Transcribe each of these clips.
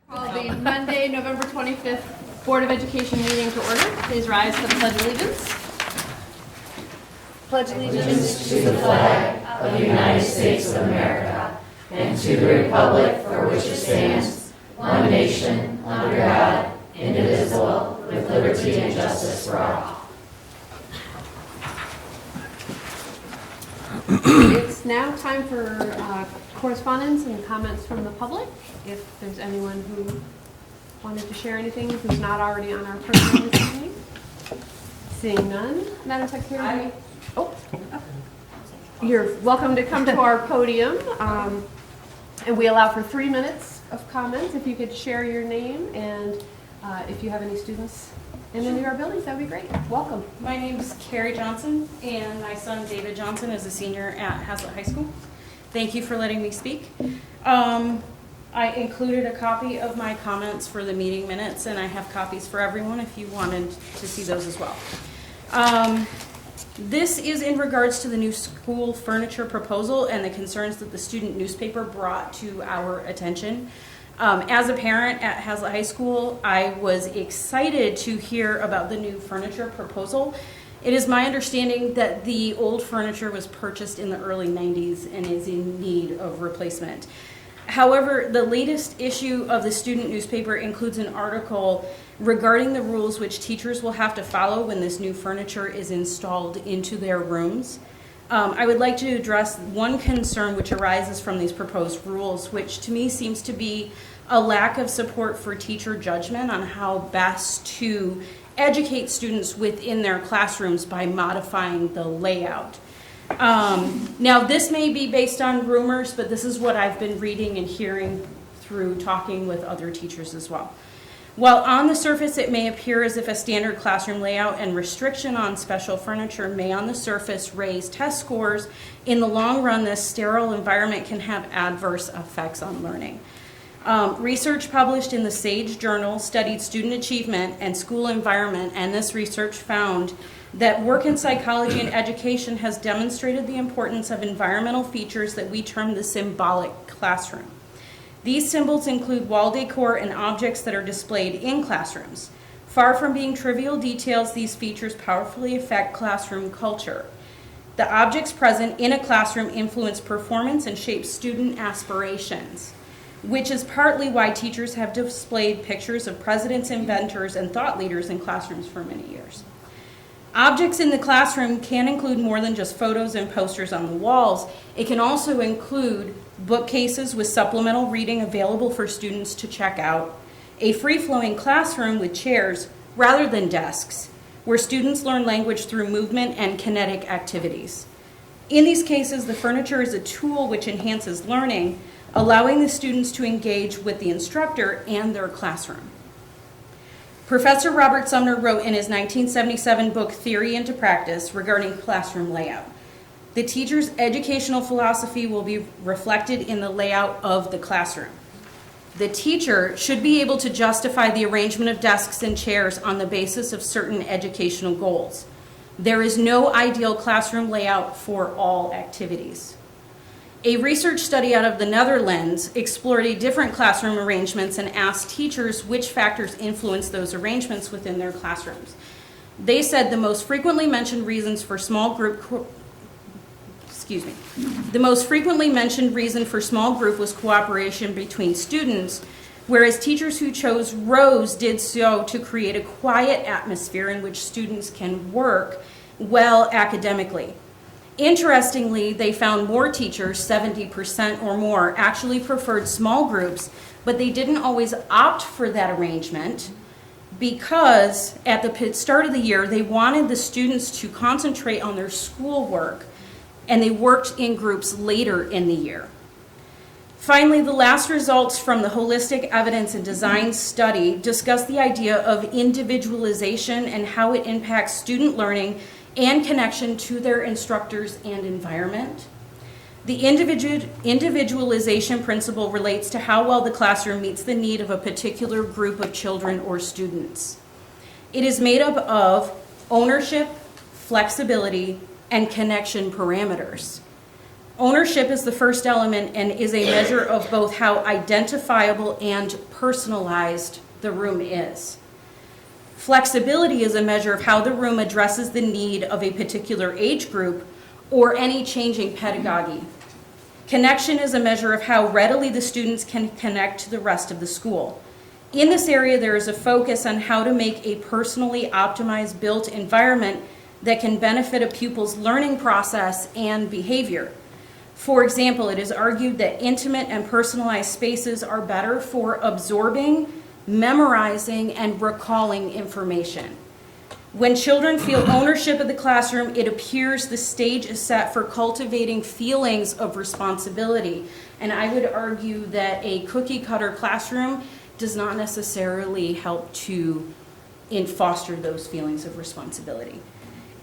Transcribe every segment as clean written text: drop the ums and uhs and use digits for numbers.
Call the Monday, November 25th Board of Education meeting to order. Please rise for the Pledge of Allegiance. Pledge allegiance to the flag of the United States of America and to the republic for which it stands, one nation, under God, indivisible, with liberty and justice for all. It's now time for correspondence and comments from the public. If there's anyone who wanted to share anything who's not already on our program this evening. Seeing none, Madam Secretary. You're welcome to come to our podium. And we allow for 3 minutes of comments. If you could share your name and if you have any students in any of our buildings, that would be great. Welcome. My name is Carrie Johnson, and my son David Johnson is a senior at Hazlitt High School. Thank you for letting me speak. I included a copy of my comments for the meeting minutes, and I have copies for everyone if you wanted to see those as well. This is in regards to the new school furniture proposal and the concerns that the student newspaper brought to our attention. As a parent at Hazlitt High School, I was excited to hear about the new furniture proposal. It is my understanding that the old furniture was purchased in the early 90s and is in need of replacement. However, the latest issue of the student newspaper includes an article regarding the rules which teachers will have to follow when this new furniture is installed into their rooms. I would like to address one concern which arises from these proposed rules, which to me seems to be a lack of support for teacher judgment on how best to educate students within their classrooms by modifying the layout. Now, this may be based on rumors, but this is what I've been reading and hearing through talking with other teachers as well. While on the surface it may appear as if a standard classroom layout and restriction on special furniture may on the surface raise test scores, in the long run this sterile environment can have adverse effects on learning. Research published in the SAGE journal studied student achievement and school environment, and this research found that work in psychology and education has demonstrated the importance of environmental features that we term the symbolic classroom. These symbols include wall decor and objects that are displayed in classrooms. Far from being trivial details, these features powerfully affect classroom culture. The objects present in a classroom influence performance and shape student aspirations, which is partly why teachers have displayed pictures of presidents, inventors, and thought leaders in classrooms for many years. Objects in the classroom can include more than just photos and posters on the walls. It can also include bookcases with supplemental reading available for students to check out, a free-flowing classroom with chairs rather than desks, where students learn language through movement and kinetic activities. In these cases, the furniture is a tool which enhances learning, allowing the students to engage with the instructor and their classroom. Professor Robert Sumner wrote in his 1977 book, Theory into Practice, regarding classroom layout. The teacher's educational philosophy will be reflected in the layout of the classroom. The teacher should be able to justify the arrangement of desks and chairs on the basis of certain educational goals. There is no ideal classroom layout for all activities. A research study out of the Netherlands explored a different classroom arrangements and asked teachers which factors influence those arrangements within their classrooms. They said the most frequently mentioned reasons for small group The most frequently mentioned reason for small group was cooperation between students, whereas teachers who chose rows did so to create a quiet atmosphere in which students can work well academically. Interestingly, they found more teachers, 70% or more, actually preferred small groups, but they didn't always opt for that arrangement because at the start of the year, they wanted the students to concentrate on their schoolwork, and they worked in groups later in the year. Finally, the last results from the Holistic Evidence and Design study discuss the idea of individualization and how it impacts student learning and connection to their instructors and environment. The individualization principle relates to how well the classroom meets the need of a particular group of children or students. It is made up of ownership, flexibility, and connection parameters. Ownership is the first element and is a measure of both how identifiable and personalized the room is. Flexibility is a measure of how the room addresses the need of a particular age group or any changing pedagogy. Connection is a measure of how readily the students can connect to the rest of the school. In this area, there is a focus on how to make a personally optimized built environment that can benefit a pupil's learning process and behavior. For example, it is argued that intimate and personalized spaces are better for absorbing, memorizing, and recalling information. When children feel ownership of the classroom, it appears the stage is set for cultivating feelings of responsibility. And I would argue that a cookie-cutter classroom does not necessarily help to foster those feelings of responsibility.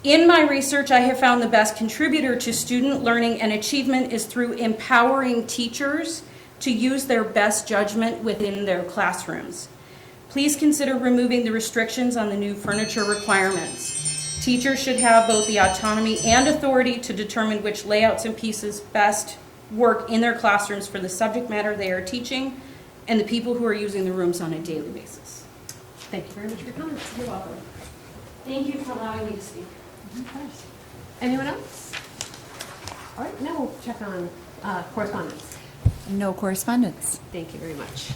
In my research, I have found the best contributor to student learning and achievement is through empowering teachers to use their best judgment within their classrooms. Please consider removing the restrictions on the new furniture requirements. Teachers should have both the autonomy and authority to determine which layouts and pieces best work in their classrooms for the subject matter they are teaching and the people who are using the rooms on a daily basis. Thank you very much for your comments. You're welcome. Thank you for allowing me to speak. Of course. Anyone else? All right, now we'll check on correspondence. No correspondence. Thank you very much.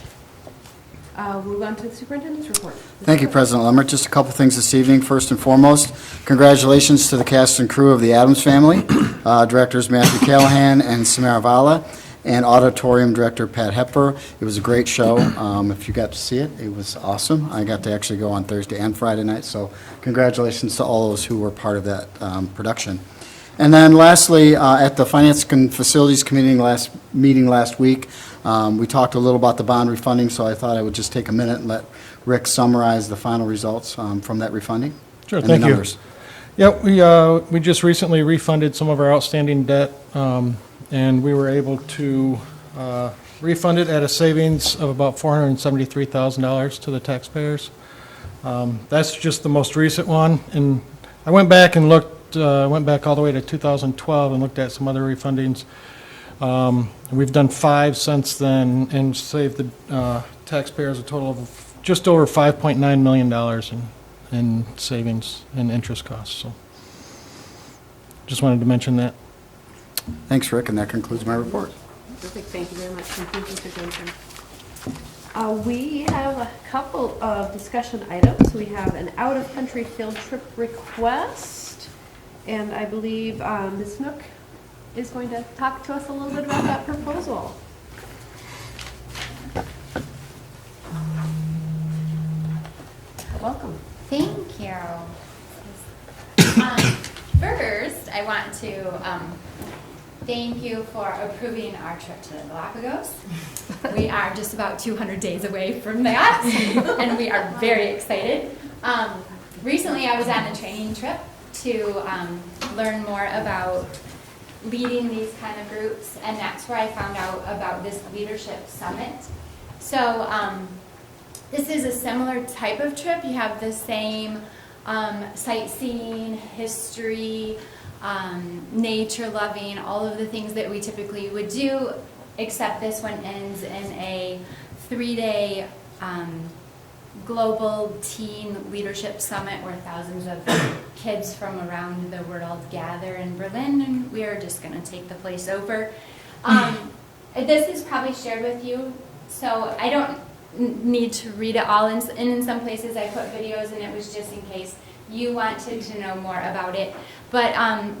We'll move on to the superintendent's report. Thank you, President Lemmer. Just a couple things this evening. First and foremost, congratulations to the cast and crew of The Addams Family, directors Matthew Callahan and Samara Vala, and auditorium director Pat Hepper. It was a great show. If you got to see it, it was awesome. I got to actually go on Thursday and Friday night, so congratulations to all those who were part of that production. And then lastly, at the Finance and Facilities Committee meeting last week, we talked a little about the bond refunding, so I thought I would just take a minute and let Rick summarize the final results from that refunding. Sure, and thank the you. numbers. Yeah, we just recently refunded some of our outstanding debt, and we were able to refund it at a savings of about $473,000 to the taxpayers. That's just the most recent one, and I went back and looked. Went back all the way to 2012 and looked at some other refundings. We've done 5 since then and saved the taxpayers a total of just over $5.9 million in savings and interest costs. So just wanted to mention that. Thanks, Rick, and that concludes my report. Perfect, thank you very much. Thank you, Mr. Johnson. We have a couple of discussion items. We have an out-of-country field trip request. And I believe Ms. Snook is going to talk to us a little bit about that proposal. Welcome. Thank you. First, I want to thank you for approving our trip to the Galapagos. We are just about 200 days away from that, and we are very excited. Recently, I was on a training trip to learn more about leading these kind of groups, and that's where I found out about this leadership summit. So this is a similar type of trip. You have the same sightseeing, history, nature loving, all of the things that we typically would do, except this one ends in a 3-day global teen leadership summit where thousands of kids from around the world gather in Berlin, and we are just going to take the place over. This is probably shared with you, so I don't need to read it all. In some places I put videos, and it was just in case you wanted to know more about it. But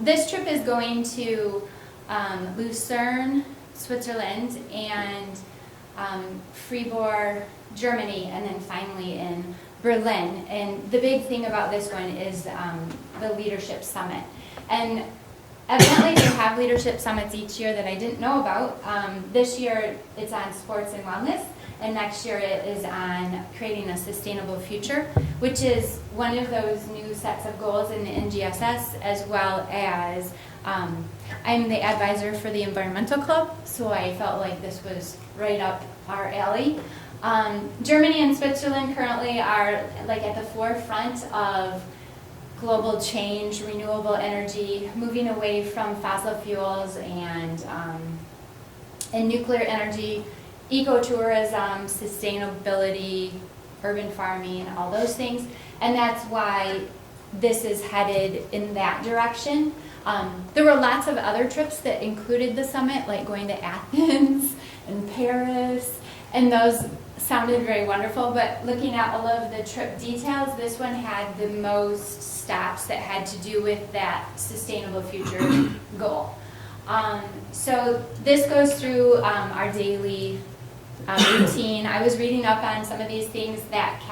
this trip is going to Lucerne, Switzerland, and Freiburg, Germany, and then finally in Berlin. And the big thing about this one is the Leadership Summit. And evidently they have leadership summits each year that I didn't know about. This year it's on sports and wellness, and next year it is on creating a sustainable future, which is one of those new sets of goals in the NGSS, as well as I'm the advisor for the Environmental Club, so I felt like this was right up our alley. Germany and Switzerland currently are like at the forefront of global change, renewable energy, moving away from fossil fuels and nuclear energy, ecotourism, sustainability, urban farming, all those things. And that's why this is headed in that direction. There were lots of other trips that included the summit, like going to Athens and Paris, and those sounded very wonderful, but looking at all of the trip details, this one had the most stops that had to do with that sustainable future goal. So this goes through our daily routine. I was reading up on some of these things. That's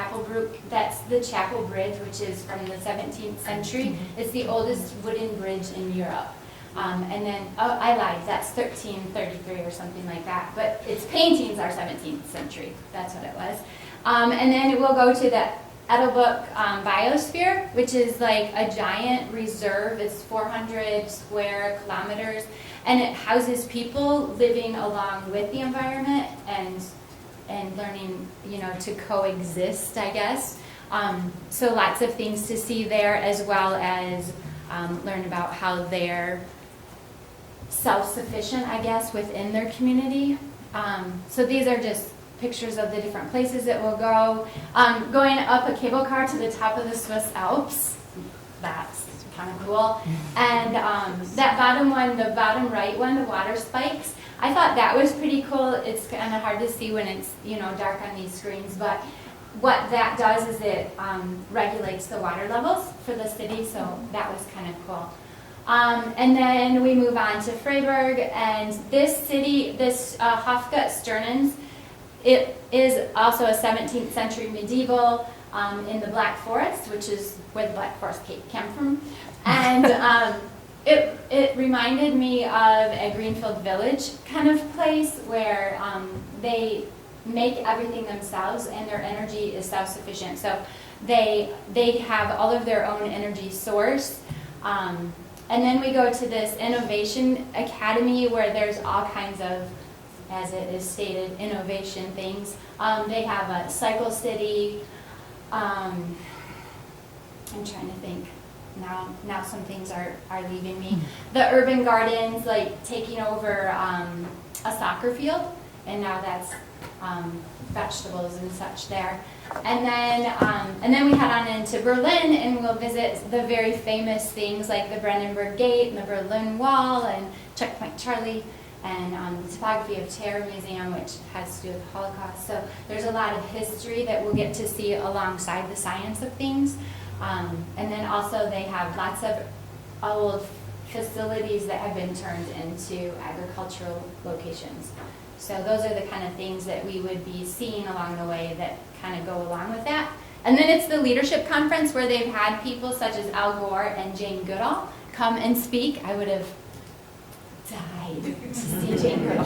the Chapel Bridge, which is from the 17th century. It's the oldest wooden bridge in Europe. And then, I lied, that's 1333 or something like that. But its paintings are 17th century. That's what it was. And then we'll go to the Edelbook Biosphere, which is like a giant reserve. It's 400 square kilometers. And it houses people living along with the environment and learning, to coexist, I guess. So lots of things to see there, as well as learn about how they're self-sufficient, I guess, within their community. So these are just pictures of the different places that we'll go. Going up a cable car to the top of the Swiss Alps. That's kind of cool. And that bottom one, the bottom right one, the water spikes, I thought that was pretty cool. It's kind of hard to see when it's dark on these screens, but what that does is it regulates the water levels for the city, so that was kind of cool. And then we move on to Freiburg, and this city, this Hofgut-Sternens, it is also a 17th century medieval in the Black Forest, which is where the Black Forest cake came from. And it reminded me of a Greenfield Village kind of place where they make everything themselves and their energy is self-sufficient. So they have all of their own energy source. And then we go to this Innovation Academy where there's all kinds of, as it is stated, innovation things. They have a cycle city. I'm trying to think. Now some things are leaving me. The urban gardens, like taking over a soccer field, and now that's vegetables and such there. And then we head on into Berlin, and we'll visit the very famous things like the Brandenburg Gate and the Berlin Wall and Checkpoint Charlie and the Topography of Terror Museum, which has to do with the Holocaust. So there's a lot of history that we'll get to see alongside the science of things. And then also they have lots of old facilities that have been turned into agricultural locations. So those are the kind of things that we would be seeing along the way that kind of go along with that. And then it's the leadership conference where they've had people such as Al Gore and Jane Goodall come and speak. I would have died to see Jane Goodall.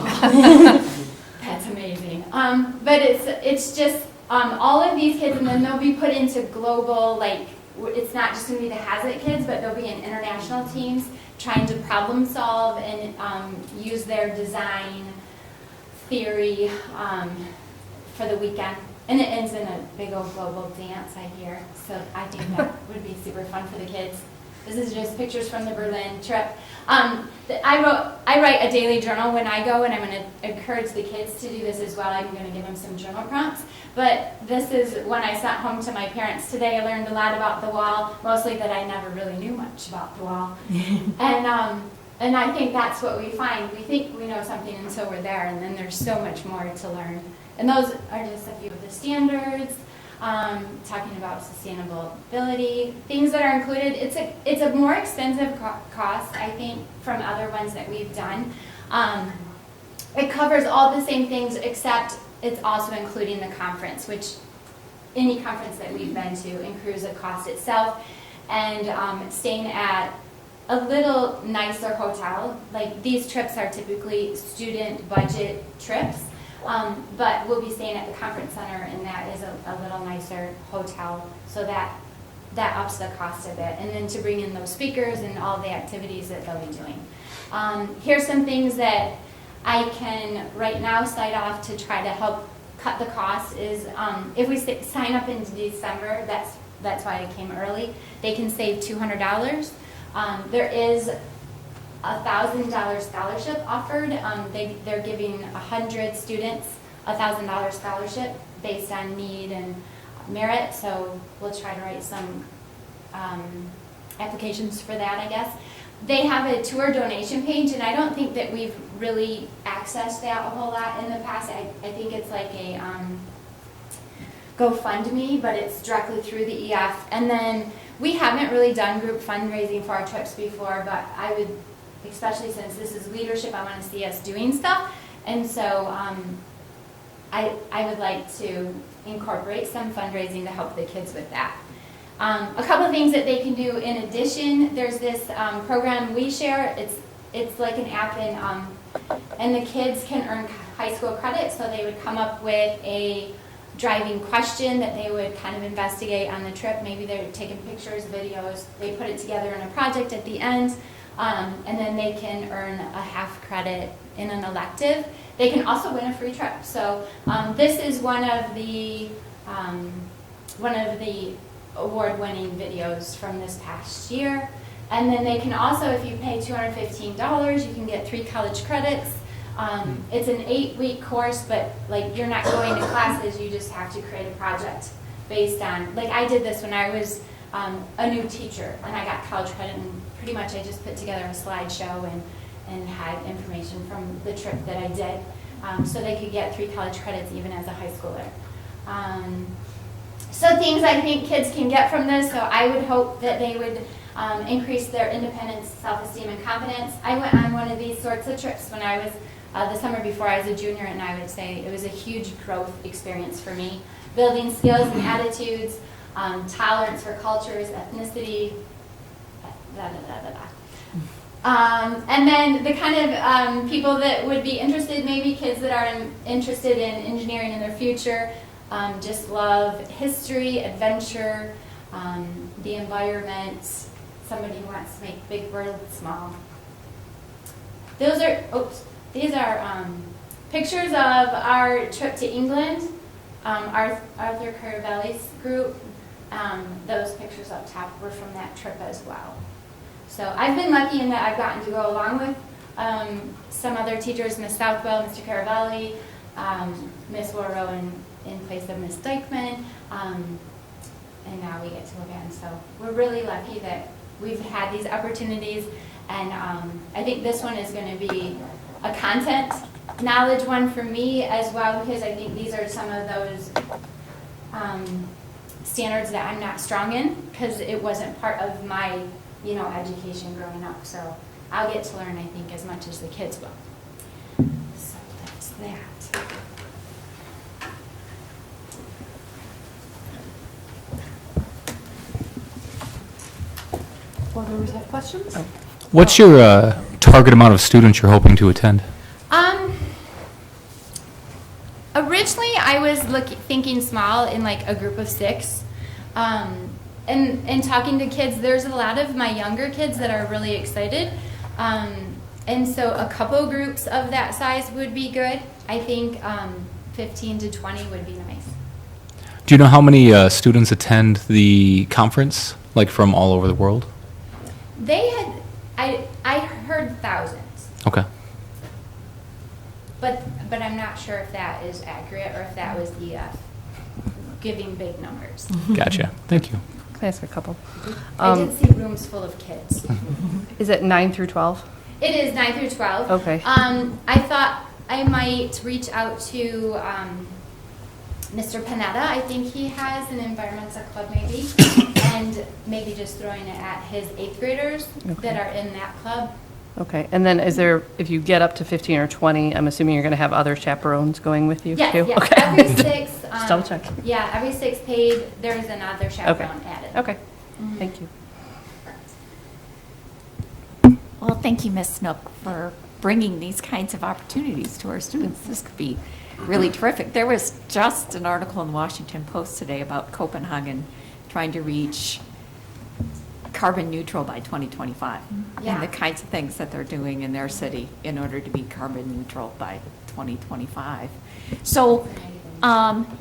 That's amazing. But it's just all of these kids, and then they'll be put into global, like, it's not just going to be the Hazlitt kids, but they'll be in international teams trying to problem solve and use their design theory for the weekend. And it ends in a big old global dance, I hear. So I think that would be super fun for the kids. This is just pictures from the Berlin trip. I write a daily journal when I go, and I'm going to encourage the kids to do this as well. I'm going to give them some journal prompts. But this is when I sat home to my parents today. I learned a lot about the wall, mostly that I never really knew much about the wall. And I think that's what we find. We think we know something until we're there, and then there's so much more to learn. And those are just a few of the standards. Talking about sustainability, things that are included. It's a more expensive cost, I think, from other ones that we've done. It covers all the same things, except it's also including the conference, which any conference that we've been to includes the cost itself, and staying at a little nicer hotel. Like, these trips are typically student budget trips. But we'll be staying at the conference center, and that is a little nicer hotel, so that ups the cost a bit. And then to bring in those speakers and all the activities that they'll be doing. Here's some things that I can right now cite off to try to help cut the cost is if we sign up in December, that's that's why I came early. They can save $200. There is $1,000 scholarship offered. They're giving 100 students $1,000 scholarship based on need and merit, so we'll try to write some applications for that, I guess. They have a tour donation page, and I don't think that we've really accessed that a whole lot in the past. I think it's like a GoFundMe, but it's directly through the EF. And then we haven't really done group fundraising for our trips before, but I would, especially since this is leadership, I want to see us doing stuff. And so I would like to incorporate some fundraising to help the kids with that. A couple of things that they can do in addition, there's this program we share. It's like an app, and the kids can earn high school credit, so they would come up with a driving question that they would kind of investigate on the trip. Maybe they're taking pictures, videos, they put it together in a project at the end, and then they can earn a half credit in an elective. They can also win a free trip. So this is one of the award-winning videos from this past year. And then they can also, if you pay $215, you can get 3 college credits. It's an 8-week course, but like you're not going to classes, you just have to create a project based on, like I did this when I was a new teacher and I got college credit, and pretty much I just put together a slideshow and had information from the trip that I did. So they could get 3 college credits even as a high schooler. So things I think kids can get from this, so I would hope that they would increase their independence, self-esteem, and confidence. I went on one of these sorts of trips when I was, the summer before I was a junior, and I would say it was a huge growth experience for me. Building skills and attitudes, tolerance for cultures, ethnicity, and then the kind of people that would be interested, maybe kids that are interested in engineering in their future, just love history, adventure, the environment, somebody who wants to make big worlds small. These are pictures of our trip to England, Arthur Caravelli's group. Those pictures up top were from that trip as well. So I've been lucky in that I've gotten to go along with some other teachers, Miss Southwell, Mr. Caravelli, Miss Warrow in place of Miss Dykeman, and now we get to go again. So we're really lucky that we've had these opportunities, and I think this one is going to be a content knowledge one for me as well, because I think these are some of those standards that I'm not strong in, because it wasn't part of my education growing up. So I'll get to learn, I think, as much as the kids will. So that's that. Board members have questions? What's your target amount of students you're hoping to attend? Originally, I was thinking small in like a group of 6. And talking to kids, there's a lot of my younger kids that are really excited. And so a couple groups of that size would be good. I think 15 to 20 would be nice. Do you know how many students attend the conference, like from all over the world? They had, I heard thousands. Okay. But I'm not sure if that is accurate or if that was the giving big numbers. Gotcha. Thank you. Can I ask a couple? I did see rooms full of kids. Is it 9 through 12? It is 9 through 12. Okay. I thought I might reach out to Mr. Panetta. I think he has an environmental club maybe, and maybe just throwing it at his 8th graders that are in that club. Okay, and then is there, if you get up to 15 or 20, I'm assuming you're going to have other chaperones going with you Yes, too? yes. Okay. Every 6. Just double check. Yeah, every 6 paid, there's another chaperone added. Okay, thank you. Well, thank you, Ms. Snook, for bringing these kinds of opportunities to our students. This could be really terrific. There was just an article in the Washington Post today about Copenhagen trying to reach carbon neutral by 2025, Yeah. and the kinds of things that they're doing in their city in order to be carbon neutral by 2025. So,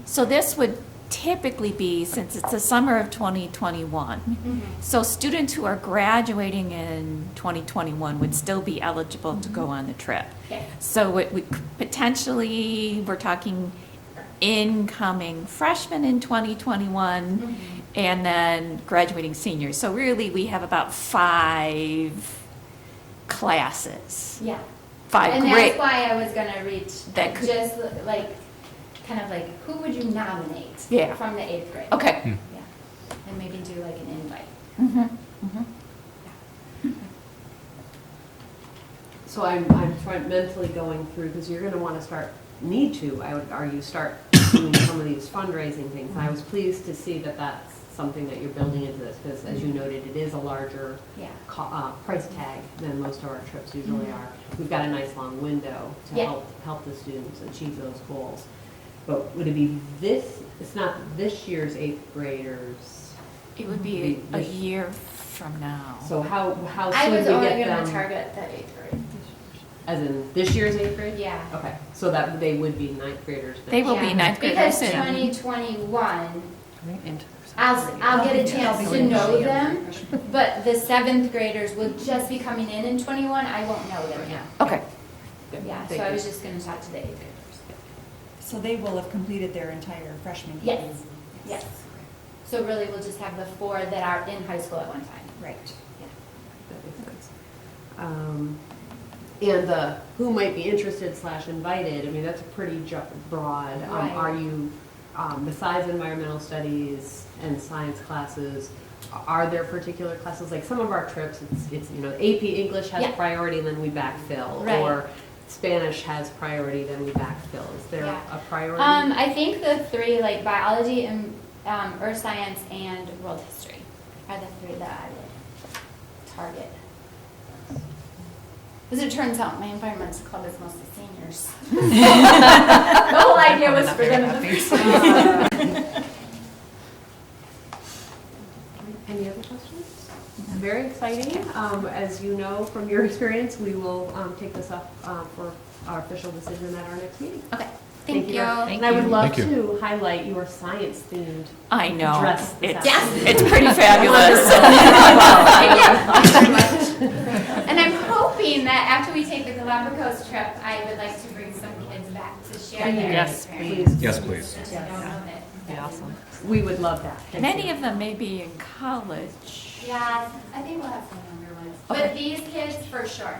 so this would typically be, since it's the summer of 2021, so students who are graduating in 2021 would still be eligible to go on the trip. Yes. So it would potentially, we're talking incoming freshmen in 2021 and then graduating seniors. So really, we have about 5 classes. Yeah. 5 And grades. that's why I was gonna reach, That could- just like, kind of like, who would you nominate? Yeah. From the 8th grade? Okay. Yeah, and maybe do like an invite. So I'm trying mentally going through, because you're gonna wanna I would argue, start doing some of these fundraising things. I was pleased to see that that's something that you're building into this, because as you noted, it is a larger Yeah. price tag than most of our trips usually are. We've got a nice long window to Yeah. help the students achieve those goals. But would it be it's not this year's 8th graders, It would be a year from now. so how I soon was do we only get gonna them? target the 8th grade. As in this year's 8th grade? Yeah. Okay, so that they would be 9th graders then? They will be Yeah. 9th graders. Because 2021, Into I'll get a chance to know them, but the 7th graders will just be coming in 21, I won't know them yet. Okay. Yeah, so I was just gonna talk to the 8th graders. So they will have completed their entire freshman year? Yes, yes. So really, we'll just have the 4 that are in high school at one time. Right. That makes sense. And who might be interested / invited, I mean, that's a pretty broad. Right. Are you, besides environmental studies and science classes, are there particular classes, like some of our trips, it's AP English has Yeah. priority and then we backfill. Right. Or Spanish has priority, then we backfill. Is there Yeah. a priority? I think the 3, like biology and earth science and world history are the 3 that I would target. As it turns out, my environmental club is mostly seniors. The whole idea was for them in the first place. Any other questions? Very exciting. As you know from your experience, we will take this up for our official decision at our next meeting. Okay, thank you. And I would love Thank you. to highlight your science-themed I know. dress this It's, afternoon. it's pretty fabulous. And I'm hoping that after we take the Galapagos trip, I would like to bring some kids back to share their Yes, experience. Yes, please. That don't know that. awesome. We would love that. Thank Many you. of them may be in college. Yeah, I think we'll have some younger ones. But these kids, for sure,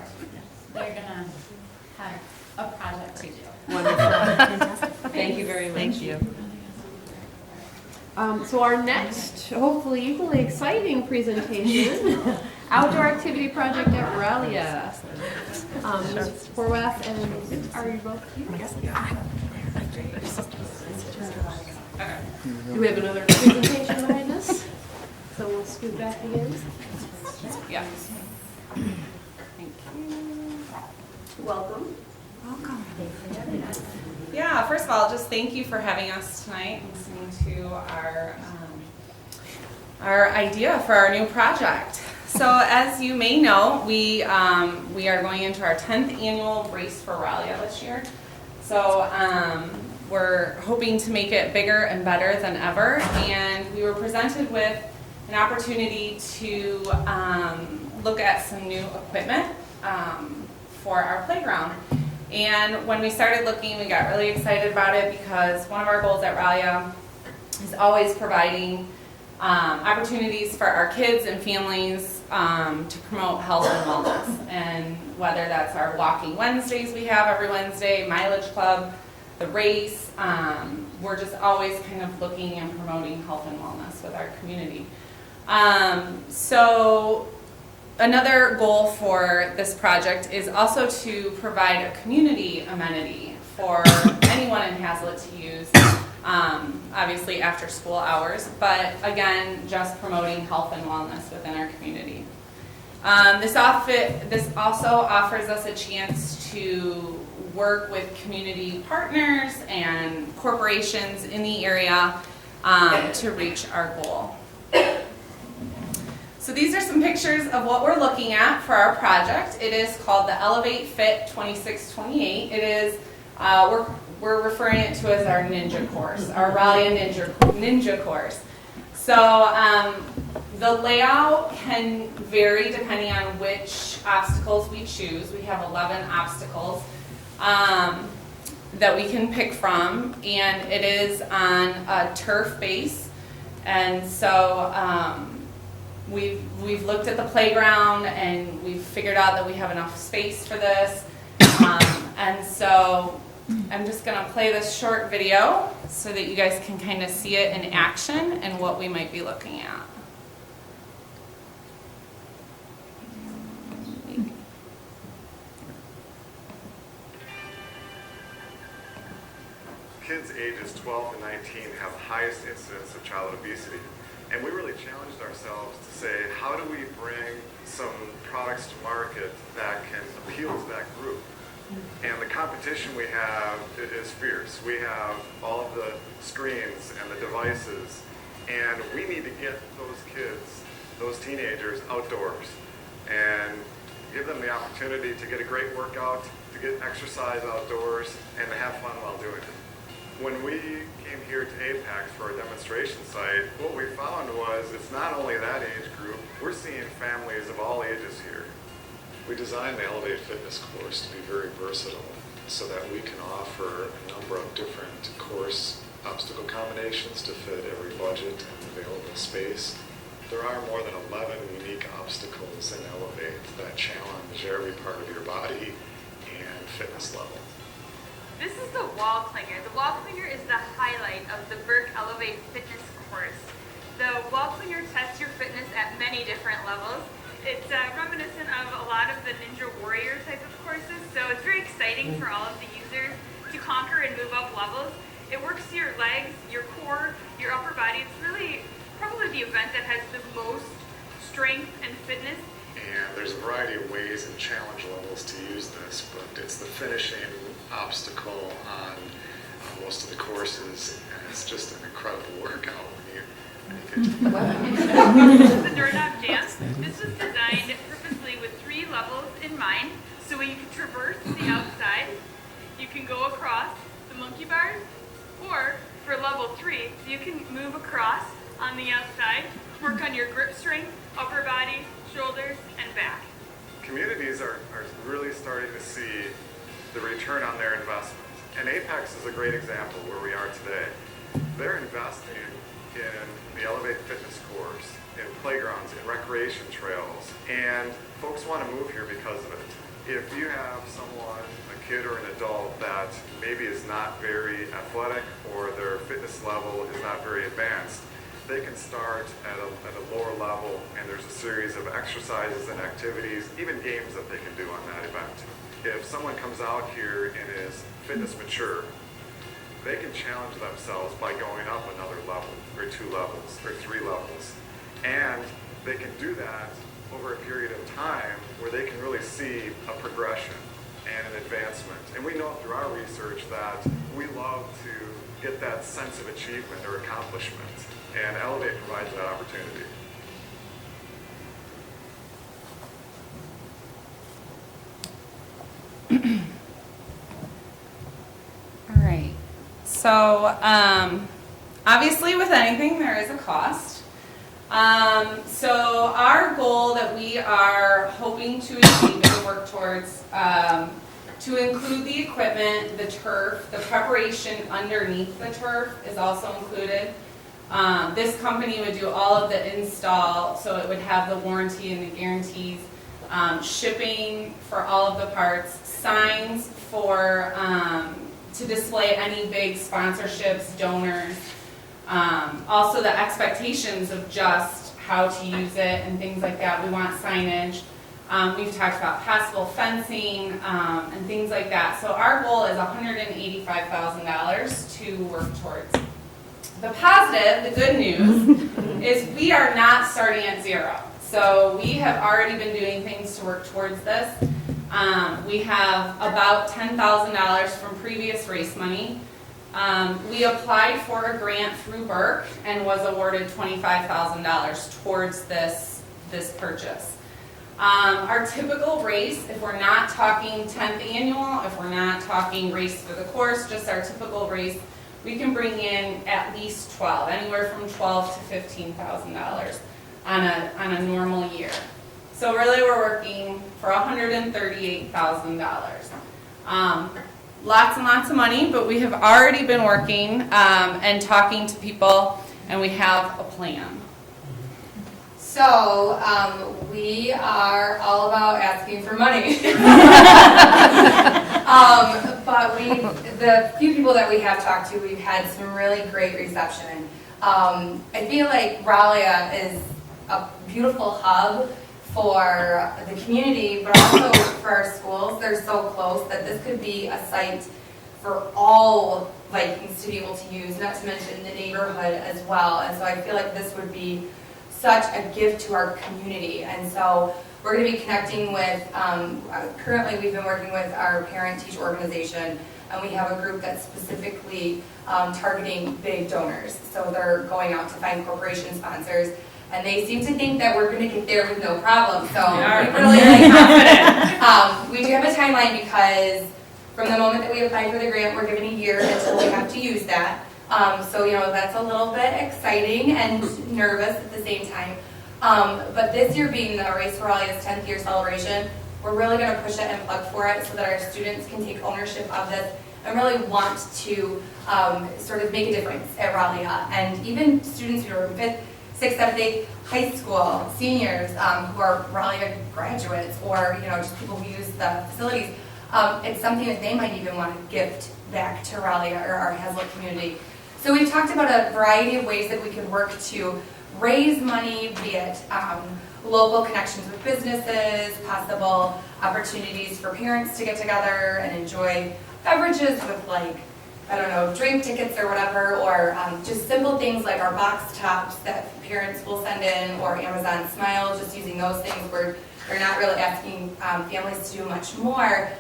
they're gonna have a project to do. Wonderful. Thank you very much. Thank you. So our next, hopefully equally exciting presentation, outdoor activity project at Ralia. Ms. Horwath and, are you both here? Do we have another presentation behind us? So we'll scoot back again. Yeah. Thank you. Welcome. Yeah, first of all, just thank you for having us tonight and listening to our idea for our new project. So as you may know, we are going into our 10th annual Race for Ralia this year. So we're hoping to make it bigger and better than ever. And we were presented with an opportunity to look at some new equipment for our playground. And when we started looking, we got really excited about it because one of our goals at Ralia is always providing opportunities for our kids and families to promote health and wellness. And whether that's our Walking Wednesdays we have every Wednesday, Mileage Club, the race, we're just always kind of looking and promoting health and wellness with our community. So another goal for this project is also to provide a community amenity for anyone in Hazlet to use, obviously after school hours, but again, just promoting health and wellness within our community. This also offers us a chance to work with community partners and corporations in the area to reach our goal. So these are some pictures of what we're looking at for our project. It is called the Elevate Fit 2628. It is, we're referring it to as our ninja course, our Rallia ninja course. So the layout can vary depending on which obstacles we choose. We have 11 obstacles that we can pick from, and it is on a turf base. And so we've looked at the playground and we've figured out that we have enough space for this. And so I'm just going to play this short video so that you guys can kind of see it in action and what we might be looking at. Kids ages 12 to 19 have the highest incidence of child obesity. And we really challenged ourselves to say, how do we bring some products to market that can appeal to that group? And the competition we have is fierce. We have all of the screens and the devices, and we need to get those kids, those teenagers, outdoors and give them the opportunity to get a great workout, to get exercise outdoors, and to have fun while doing it. When we came here to APEX for our demonstration site, what we found was it's not only that age group, we're seeing families of all ages here. We designed the Elevate Fitness course to be very versatile so that we can offer a number of different course obstacle combinations to fit every budget and available space. There are more than 11 unique obstacles in Elevate that challenge every part of your body and fitness level. This is the wall clinger. The wall clinger is the highlight of the Burke Elevate Fitness course. The wall clinger tests your fitness at many different levels. It's reminiscent of a lot of the Ninja Warrior type of courses, so it's very exciting for all of the users to conquer and move up levels. It works your legs, your core, your upper body. It's really probably the event that has the most strength and fitness. And there's a variety of ways and challenge levels to use this, but it's the finishing obstacle on most of the courses, and it's just an incredible workout when you get to The doorknob jam. This was designed purposely with 3 levels in mind, so when you can traverse the outside, you can go across the monkey bars, or for level 3, you can move across on the outside, work on your grip strength, upper body, shoulders, and back. Communities are really starting to see the return on their investment. And Apex is a great example where we are today. They're investing in the Elevate Fitness course, in playgrounds, in recreation trails, and folks want to move here because of it. If you have someone, a kid or an adult, that maybe is not very athletic or their fitness level is not very advanced, they can start at a lower level, and there's a series of exercises and activities, even games that they can do on that event. If someone comes out here and is fitness mature, they can challenge themselves by going up another level, or 2 levels, or 3 levels. And they can do that over a period of time where they can really see a progression and an advancement. And we know through our research that we love to get that sense of achievement or accomplishment. And Elevate provides that opportunity. All right. So obviously with anything there is a cost. So our goal that we are hoping to achieve and work towards to include the equipment, the turf, the preparation underneath the turf is also included. This company would do all of the install, so it would have the warranty and the guarantees, shipping for all of the parts, signs for to display any big sponsorships, donors, also the expectations of just how to use it and things like that. We want signage. We've talked about passable fencing and things like that. So our goal is $185,000 to work towards. The positive, the good news, is we are not starting at zero. So we have already been doing things to work towards this. We have about $10,000 from previous race money. We applied for a grant through Burke and was awarded $25,000 towards this purchase. Our typical race, if we're not talking 10th annual, if we're not talking race for the course, just our typical race, we can bring in at least 12, anywhere from $12,000 to $15,000 on a normal year. So really we're working for $138,000. Lots and lots of money, but we have already been working and talking to people, and we have a plan. So, we are all about asking for money. But the few people that we have talked to, we've had some really great reception. I feel like Raleigh is a beautiful hub for the community, but also for our schools. They're so close that this could be a site for all Vikings to be able to use, not to mention the neighborhood as well. And so I feel like this would be such a gift to our community. And so we're going to be connecting with, currently we've been working with our parent-teacher organization, and we have a group that's specifically targeting big donors. So they're going out to find corporation sponsors, and they seem to think that we're going to get there with no problem. So we're really confident. We do have a timeline because from the moment that we apply for the grant, we're given a year until we have to use that. So, that's a little bit exciting and nervous at the same time. But this year being the Race for Raleigh's 10th year celebration, we're really going to push it and plug for it so that our students can take ownership of this and really want to sort of make a difference at Raleigh. And even students who are in 5th, 6th, 7th, 8th, high school, seniors who are Raleigh graduates, or just people who use the facilities, it's something that they might even want to gift back to Raleigh or our Hazlet community. So we've talked about a variety of ways that we could work to raise money, be it local connections with businesses, possible opportunities for parents to get together and enjoy beverages with drink tickets or whatever, or just simple things like our box tops that parents will send in, or Amazon Smile, just using those things where they're not really asking families to do much more.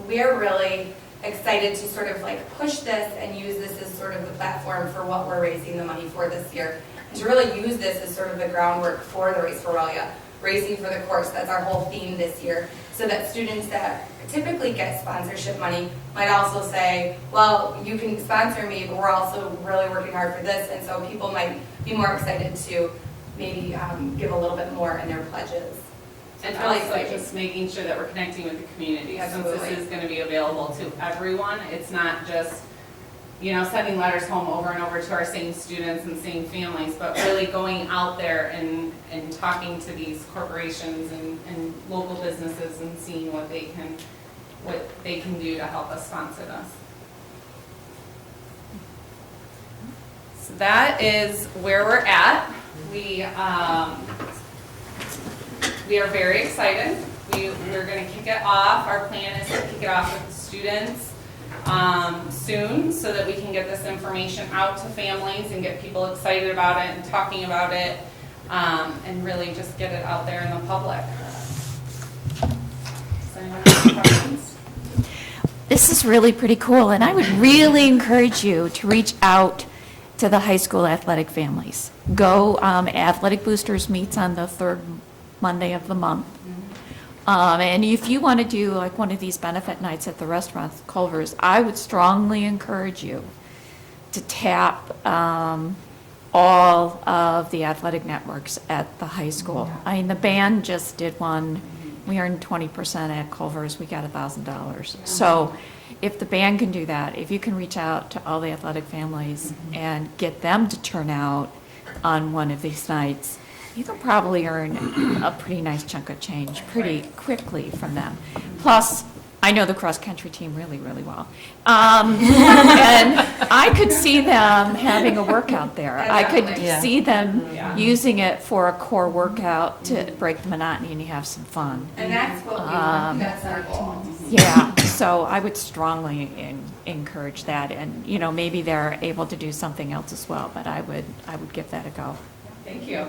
We're really excited to sort of push this and use this as sort of the platform for what we're raising the money for this year. And to really use this as sort of the groundwork for the Race for Raleigh, racing for the course. That's our whole theme this year. So that students that typically get sponsorship money might also say, well, you can sponsor me, but we're also really working hard for this. And so people might be more excited to maybe give a little bit more in their pledges. And also just making sure that we're connecting with the community. Absolutely. Since this is going to be available to everyone, it's not just sending letters home over and over to our same students and same families, but really going out there and talking to these corporations and local businesses and seeing what they can do to help us sponsor this. So that is where we're at. We are very excited. We're going to kick it off. Our plan is to kick it off with the students soon so that we can get this information out to families and get people excited about it and talking about it and really just get it out there in the public. Does anyone have any questions? This is really pretty cool, and I would really encourage you to reach out to the high school athletic families. Go, Athletic Boosters meets on the third Monday of the month. And if you want to do one of these benefit nights at the restaurant, Culver's, I would strongly encourage you to tap all of the athletic networks at the high school. I mean, the band just did one. We earned 20% at Culver's. We got $1,000. So if the band can do that, if you can reach out to all the athletic families and get them to turn out on one of these nights, you can probably earn a pretty nice chunk of change pretty quickly from them. Plus, I know the cross-country team really, really well. And I could see them having a workout there. I could see them using it for a core workout to break the monotony and you have some fun. And that's what we want. That's our goal. Yeah, so I would strongly encourage that. And, maybe they're able to do something else as well, but I would give that a go. Thank you.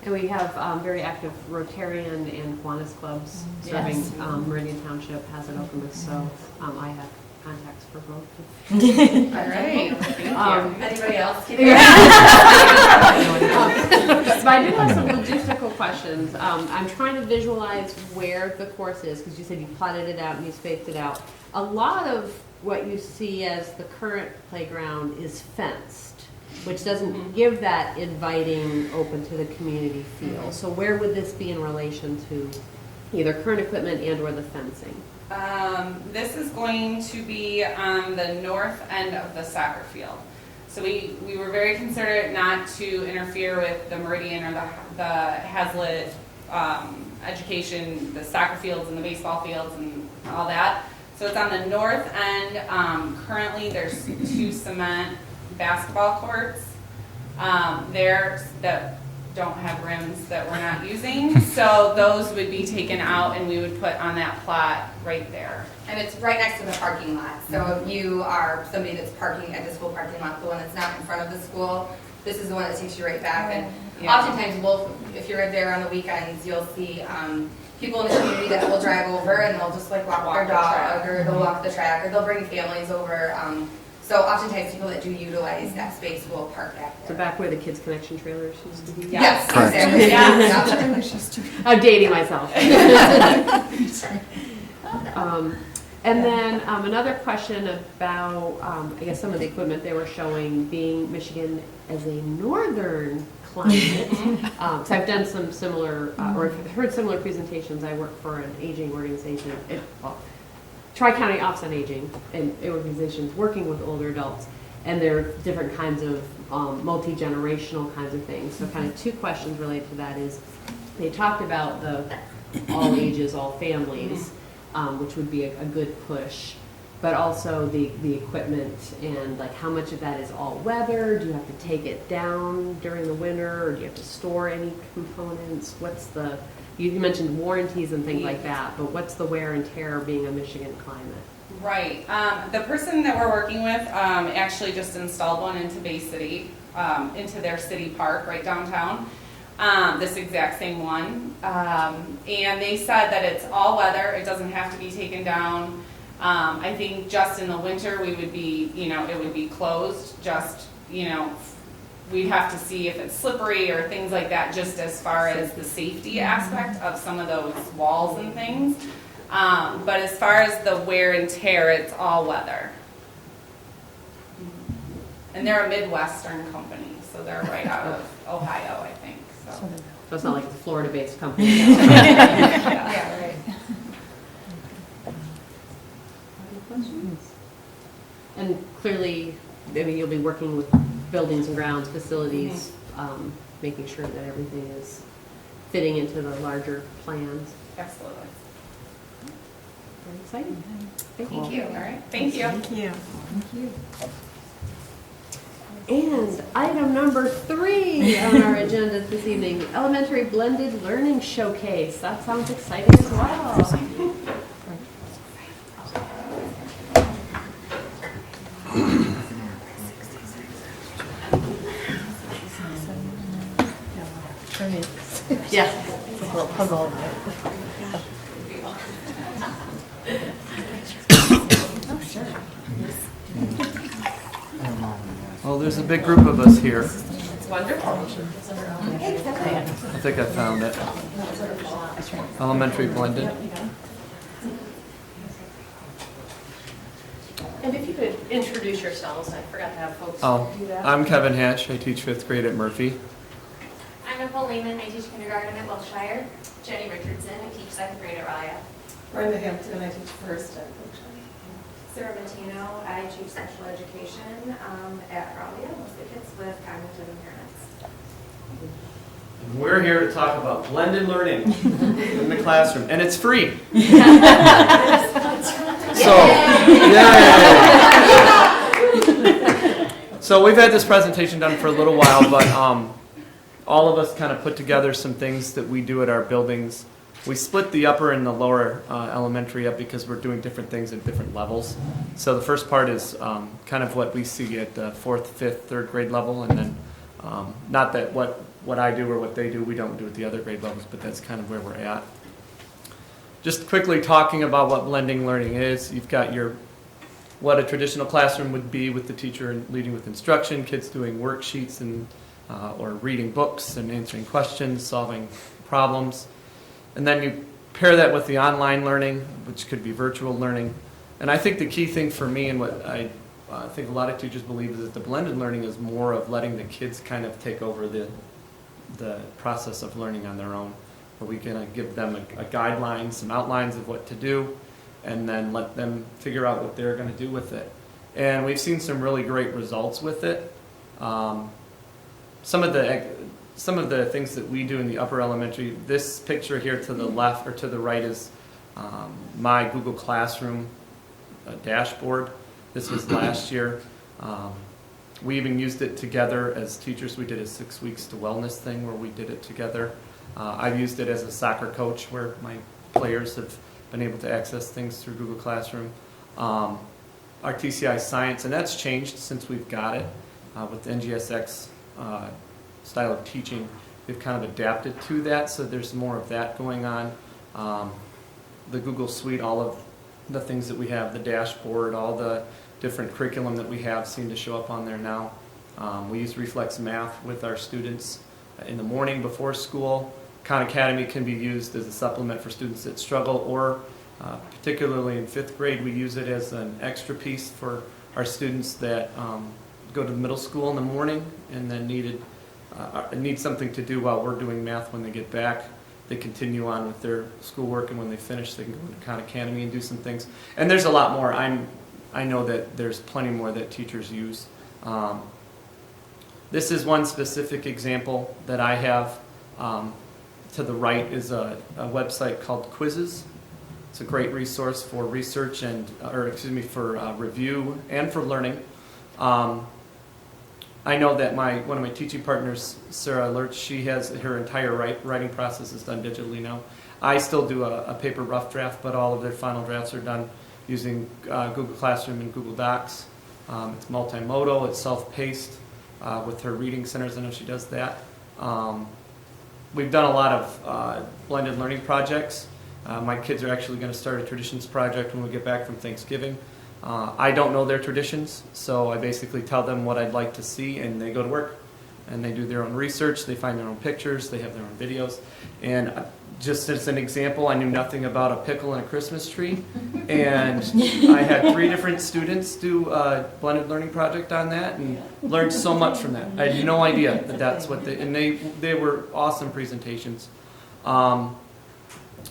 And we have very active Rotarian and Kiwanis clubs serving. Yes. Meridian Township has an openness, so I have contacts for both. All right. Thank you. Anybody else? But I do have some logistical questions. I'm trying to visualize where the course is, because you said you plotted it out and you spaced it out. A lot of what you see as the current playground is fenced, which doesn't give that inviting, open to the community feel. So where would this be in relation to either current equipment and or the fencing? This is going to be on the north end of the soccer field. So we were very considerate not to interfere with the Meridian or the Hazlitt education, the soccer fields and the baseball fields and all that. So it's on the north end. Currently there's 2 cement basketball courts there that don't have rims that we're not using. So those would be taken out and we would put on that plot right there. And it's right next to the parking lot. So if you are somebody that's parking at the school parking lot, the one that's not in front of the school, this is the one that takes you right back. And oftentimes, if you're there on the weekends, you'll see people in the community that will drive over and they'll just like walk their dog, or they'll walk the track, or they'll bring families over. So oftentimes people that do utilize that space will park back there. So back where the kids' connection trailers used to be? Yes, Correct. exactly. Yeah. I'm dating myself. And then another question about, I guess, some of the equipment they were showing being Michigan as a northern climate. So I've done some similar, or I've heard similar presentations. I work for an aging organization, Tri-County Office on Aging, and organizations working with older adults. And there are different kinds of multi-generational kinds of things. So kind of 2 questions related to that is, they talked about the all ages, all families, which would be a good push, but also the equipment and like how much of that is all weather. Do you have to take it down during the winter, or do you have to store any components? What's the, you mentioned warranties and things like that, but what's the wear and tear being a Michigan climate? Right. The person that we're working with actually just installed one into Bay City, into their city park right downtown. This exact same one. And they said that it's all weather. It doesn't have to be taken down. I think just in the winter we would be, it would be closed. Just, we'd have to see if it's slippery or things like that, just as far as the safety aspect of some of those walls and things. But as far as the wear and tear, it's all weather. And they're a Midwestern company, so they're right out of Ohio, I think. So it's not like it's a Florida-based company. Yeah, right. Any questions? And clearly, you'll be working with buildings and grounds, facilities, making sure that everything is fitting into the larger plans. Absolutely. Very exciting. Thank you. All right. Thank you. Thank you. Thank you. And item number 3 on our agenda this evening, Elementary Blended Learning Showcase. That sounds exciting as well. Yeah. It's a little puzzle. Well, there's a big group of us here. It's wonderful. I think I found it. Elementary Blended. And if you could introduce yourselves, I forgot to have folks do that. I'm Kevin Hatch. I teach 5th grade at Murphy. I'm Nicole Lehman. I teach kindergarten at Wilshire. Jenny Richardson. I teach 2nd grade at Raleigh. Brenda Hampton. I teach 1st at Wilshire. Sarah Bettino. I teach special education at Raleigh, mostly kids with cognitive impairments. And we're here to talk about blended learning in the classroom, and it's free. So we've had this presentation done for a little while, but all of us kind of put together some things that we do at our buildings. We split the upper and the lower elementary up because we're doing different things at different levels. So the first part is kind of what we see at the 4th, 5th, 3rd grade level, and then not that what I do or what they do, we don't do at the other grade levels, but that's kind of where we're at. Just quickly talking about what blending learning is, you've got your what a traditional classroom would be with the teacher leading with instruction, kids doing worksheets and or reading books and answering questions, solving problems. And then you pair that with the online learning, which could be virtual learning. And I think the key thing for me and what I think a lot of teachers believe is that the blended learning is more of letting the kids kind of take over the process of learning on their own, where we can give them a guideline, some outlines of what to do, and then let them figure out what they're going to do with it. And we've seen some really great results with it. Some of the things that we do in the upper elementary, this picture here to the left or to the right is my Google Classroom dashboard. This was last year. We even used it together as teachers. We did a 6 weeks to wellness thing where we did it together. I've used it as a soccer coach where my players have been able to access things through Google Classroom. Our TCI Science, and that's changed since we've got it with NGSX style of teaching. We've kind of adapted to that, so there's more of that going on. The Google Suite, all of the things that we have, the dashboard, all the different curriculum that we have seem to show up on there now. We use Reflex Math with our students in the morning before school. Khan Academy can be used as a supplement for students that struggle, or particularly in 5th grade, we use it as an extra piece for our students that go to middle school in the morning and then need something to do while we're doing math when they get back. They continue on with their schoolwork, and when they finish, they can go to Khan Academy and do some things. And there's a lot more. I know that there's plenty more that teachers use. This is one specific example that I have. To the right is a website called Quizzes. It's a great resource for research and, for review and for learning. I know that one of my teaching partners, Sarah Lurch, she has her entire writing process is done digitally now. I still do a paper rough draft, but all of their final drafts are done using Google Classroom and Google Docs. It's multimodal, it's self-paced with her reading centers. I know she does that. We've done a lot of blended learning projects. My kids are actually going to start a traditions project when we get back from Thanksgiving. I don't know their traditions, so I basically tell them what I'd like to see, and they go to work. And they do their own research, they find their own pictures, they have their own videos. And just as an example, I knew nothing about a pickle and a Christmas tree. And I had 3 different students do a blended learning project on that and learned so much from that. I had no idea that that's what they were awesome presentations.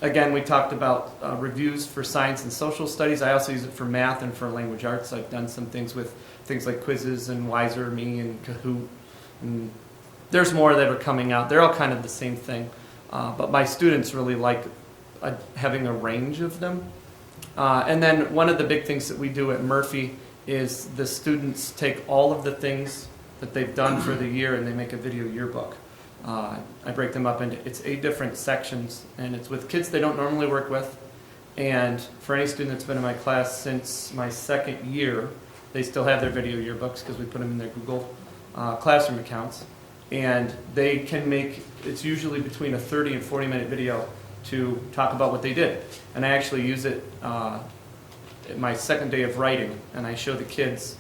Again, we talked about reviews for science and social studies. I also use it for math and for language arts. I've done some things with things like Quizzes and Wiser Me and Kahoot. And there's more that are coming out. They're all kind of the same thing. But my students really like having a range of them. And then one of the big things that we do at Murphy is the students take all of the things that they've done for the year and they make a video yearbook. I break them up into, it's 8 different sections, and it's with kids they don't normally work with. And for any student that's been in my class since my 2nd year, they still have their video yearbooks because we put them in their Google Classroom accounts. And they can make, it's usually between a 30 and 40 minute video to talk about what they did. And I actually use it at my 2nd day of writing, and I show the kids,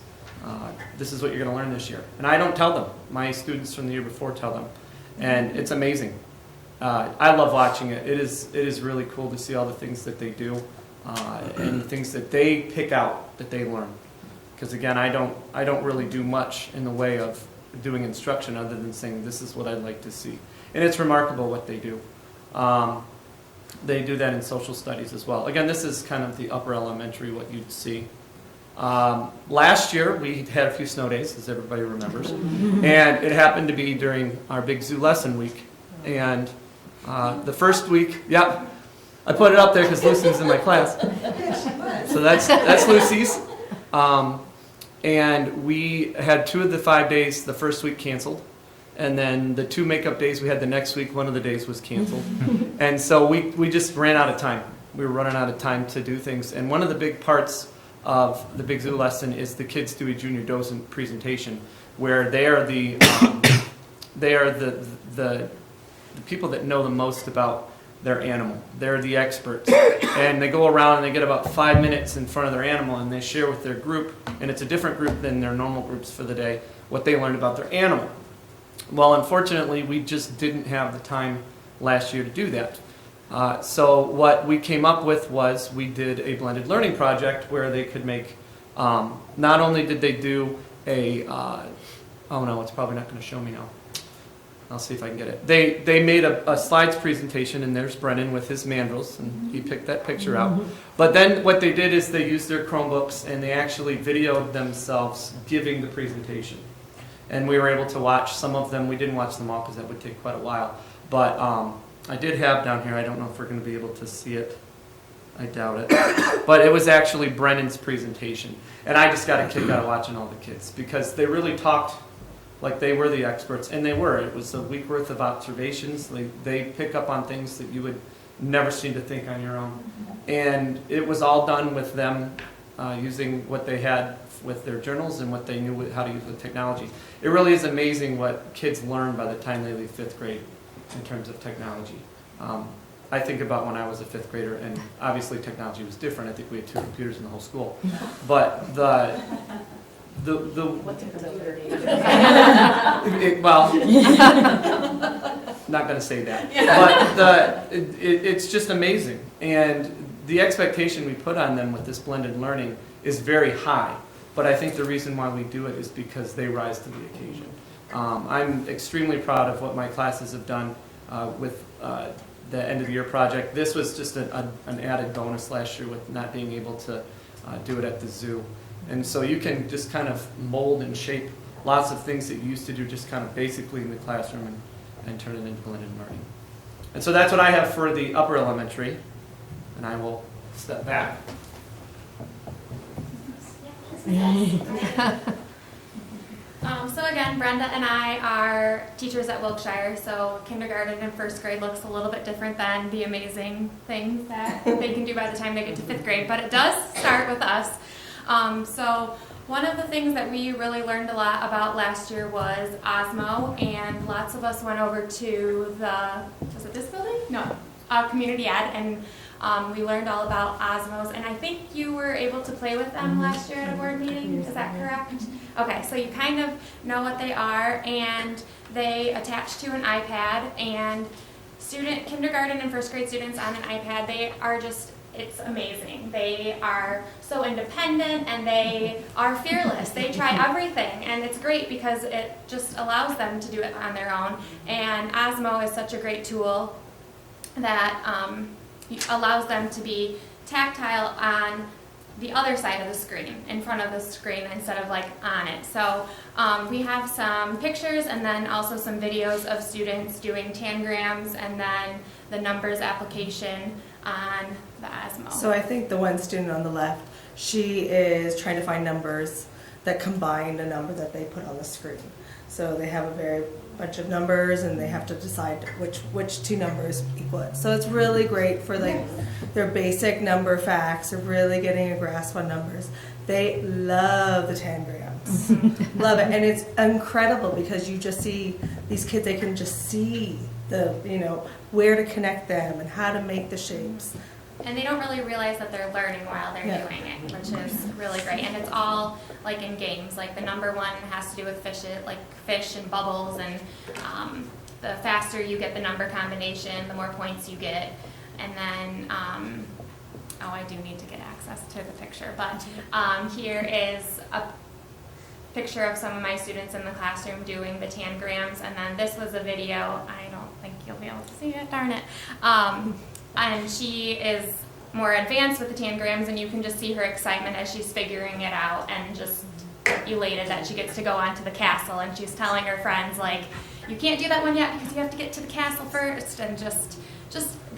this is what you're going to learn this year. And I don't tell them. My students from the year before tell them. And it's amazing. I love watching it. It is really cool to see all the things that they do and the things that they pick out that they learn. Because again, I don't really do much in the way of doing instruction other than saying this is what I'd like to see. And it's remarkable what they do. They do that in social studies as well. Again, this is kind of the upper elementary, what you'd see. Last year, we had a few snow days, as everybody remembers, and it happened to be during our big zoo lesson week. And the first week, yeah, I put it up there because Lucy's in my class. So that's Lucy's. And we had 2 of the 5 days the first week canceled. And then the 2 makeup days we had the next week, one of the days was canceled. And so we just ran out of time. We were running out of time to do things. And one of the big parts of the Big Zoo lesson is the kids do a junior docent presentation where they are the people that know the most about their animal. They're the experts. And they go around and they get about 5 minutes in front of their animal and they share with their group, and it's a different group than their normal groups for the day, what they learned about their animal. Well, unfortunately, we just didn't have the time last year to do that. So what we came up with was we did a blended learning project where they could make, not only did they do a, oh no, it's probably not going to show me now. I'll see if I can get it. They made a slides presentation, and there's Brennan with his mandrels, and he picked that picture out. But then what they did is they used their Chromebooks, and they actually videoed themselves giving the presentation. And we were able to watch some of them. We didn't watch them all because that would take quite a while. But I did have down here, I don't know if we're going to be able to see it. I doubt it. But it was actually Brennan's presentation. And I just got a kick out of watching all the kids because they really talked like they were the experts, and they were. It was a week worth of observations. They pick up on things that you would never seem to think on your own. And it was all done with them using what they had with their journals and what they knew how to use with technology. It really is amazing what kids learn by the time they leave 5th grade in terms of technology. I think about when I was a 5th grader, and obviously technology was different. I think we had 2 computers in the whole school. But What's a computer? well, not going to say that. But it's just amazing. And the expectation we put on them with this blended learning is very high. But I think the reason why we do it is because they rise to the occasion. I'm extremely proud of what my classes have done with the end of the year project. This was just an added bonus last year with not being able to do it at the zoo. And so you can just kind of mold and shape lots of things that you used to do just kind of basically in the classroom and turn it into blended learning. And so that's what I have for the upper elementary. And I will step back. So again, Brenda and I are teachers at Wilkshire, so kindergarten and 1st grade looks a little bit different than the amazing things that they can do by the time they get to 5th grade, but it does start with us. So one of the things that we really learned a lot about last year was Osmo, and lots of us went over to was it this building? No, Community Ed, and we learned all about Osmos, and I think you were able to play with them last year at a board meeting, is that correct? Okay, so you kind of know what they are, and they attach to an iPad, and kindergarten and 1st grade students on an iPad, they are just, it's amazing. They are so independent and they are fearless. They try everything, and it's great because it just allows them to do it on their own, and Osmo is such a great tool that allows them to be tactile on the other side of the screen, in front of the screen instead of like on it. So we have some pictures and then also some videos of students doing tangrams and then the numbers application on the Osmo. So I think the one student on the left, she is trying to find numbers that combine a number that they put on the screen. So they have a bunch of numbers and they have to decide which 2 numbers equal it. So it's really great for like their basic number facts, or really getting a grasp on numbers. They love the tangrams. Love it. And it's incredible because you just see these kids, they can just see where to connect them and how to make the shapes. And they don't really realize that they're learning while they're doing it, which is really great. And it's all like in games. Like the number 1 has to do with fish and bubbles, and the faster you get the number combination, the more points you get. And then, I do need to get access to the picture, but here is a picture of some of my students in the classroom doing the tangrams, and then this was a video. I don't think you'll be able to see it, darn it. And she is more advanced with the tangrams, and you can just see her excitement as she's figuring it out, and just elated that she gets to go on to the castle, and she's telling her friends, like, you can't do that one yet because you have to get to the castle first, and just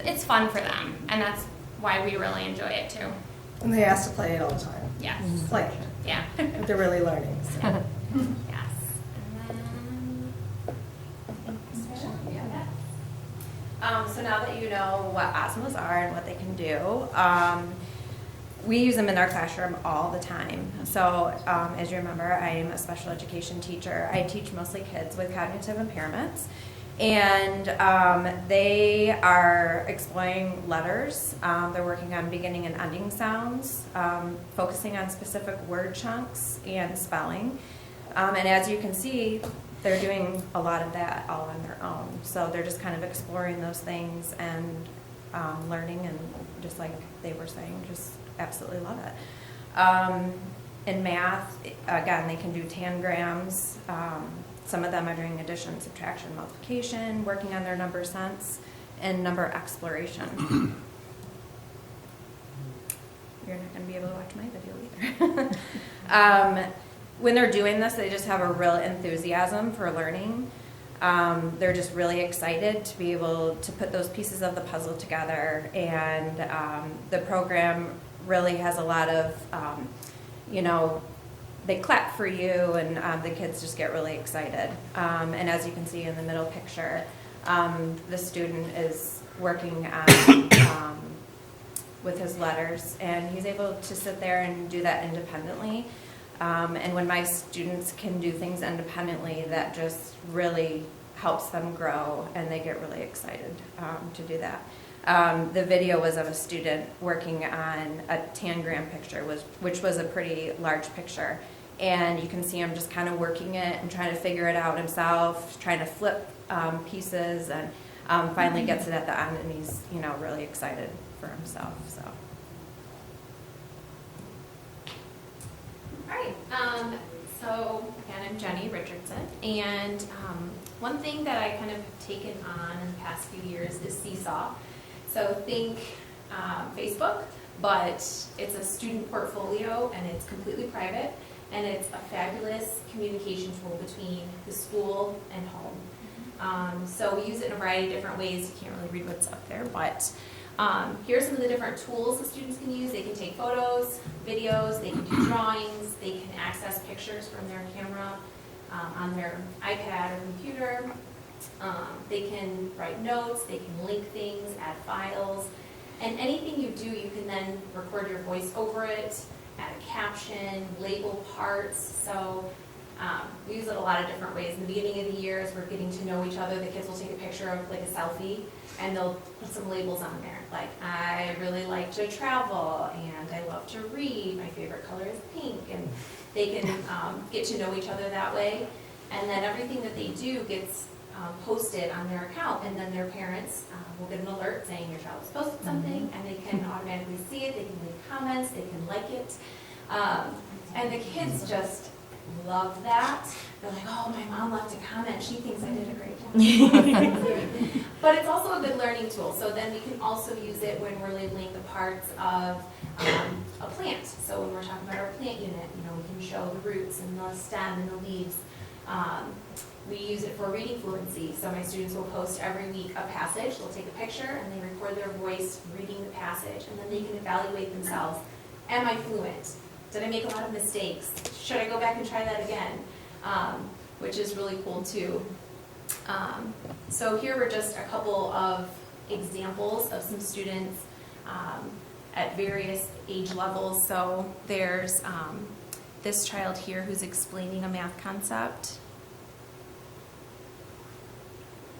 it's fun for them, and that's why we really enjoy it too. And they ask to play it all the time. Yes. Play it. Yeah. But they're really learning. So. Yes. So now that you know what Osmos are and what they can do, we use them in our classroom all the time. So as you remember, I am a special education teacher. I teach mostly kids with cognitive impairments. And they are exploring letters. They're working on beginning and ending sounds, focusing on specific word chunks and spelling. And as you can see, they're doing a lot of that all on their own. So they're just kind of exploring those things and learning, and just like they were saying, just absolutely love it. In math, again, they can do tangrams. Some of them are doing addition, subtraction, multiplication, working on their number sense, and number exploration. You're not going to be able to watch my video either. When they're doing this, they just have a real enthusiasm for learning. They're just really excited to be able to put those pieces of the puzzle together, and the program really has a lot of, they clap for you, and the kids just get really excited. And as you can see in the middle picture, the student is working on with his letters, and he's able to sit there and do that independently. And when my students can do things independently, that just really helps them grow, and they get really excited to do that. The video was of a student working on a tangram picture, which was a pretty large picture. And you can see him just kind of working it and trying to figure it out himself, trying to flip pieces, and finally gets it at the end, and he's really excited for himself. So. All right, so again, I'm Jenny Richardson, and one thing that I kind of have taken on in the past few years is Seesaw. So think Facebook, but it's a student portfolio, and it's completely private, and it's a fabulous communication tool between the school and home. So we use it in a variety of different ways. You can't really read what's up there, but here's some of the different tools the students can use. They can take photos, videos, they can do drawings, they can access pictures from their camera on their iPad or computer. They can write notes, they can link things, add files, and anything you do, you can then record your voice over it, add a caption, label parts. So we use it a lot of different ways. In the beginning of the year, as we're getting to know each other, the kids will take a picture of like a selfie, and they'll put some labels on there, like I really like to travel, and I love to read, my favorite color is pink, and they can get to know each other that way. And then everything that they do gets posted on their account, and then their parents will get an alert saying your child has posted something, and they can automatically see it, they can leave comments, they can like it. And the kids just love that. They're like, oh, my mom left a comment, she thinks I did a great job. But it's also a good learning tool, so then we can also use it when we're labeling the parts of a plant. So when we're talking about our plant unit, we can show the roots and the stem and the leaves. We use it for reading fluency, so my students will post every week a passage. They'll take a picture and they record their voice reading the passage, and then they can evaluate themselves. Am I fluent? Did I make a lot of mistakes? Should I go back and try that again? Which is really cool too. So here were just a couple of examples of some students at various age levels. So there's this child here who's explaining a math concept.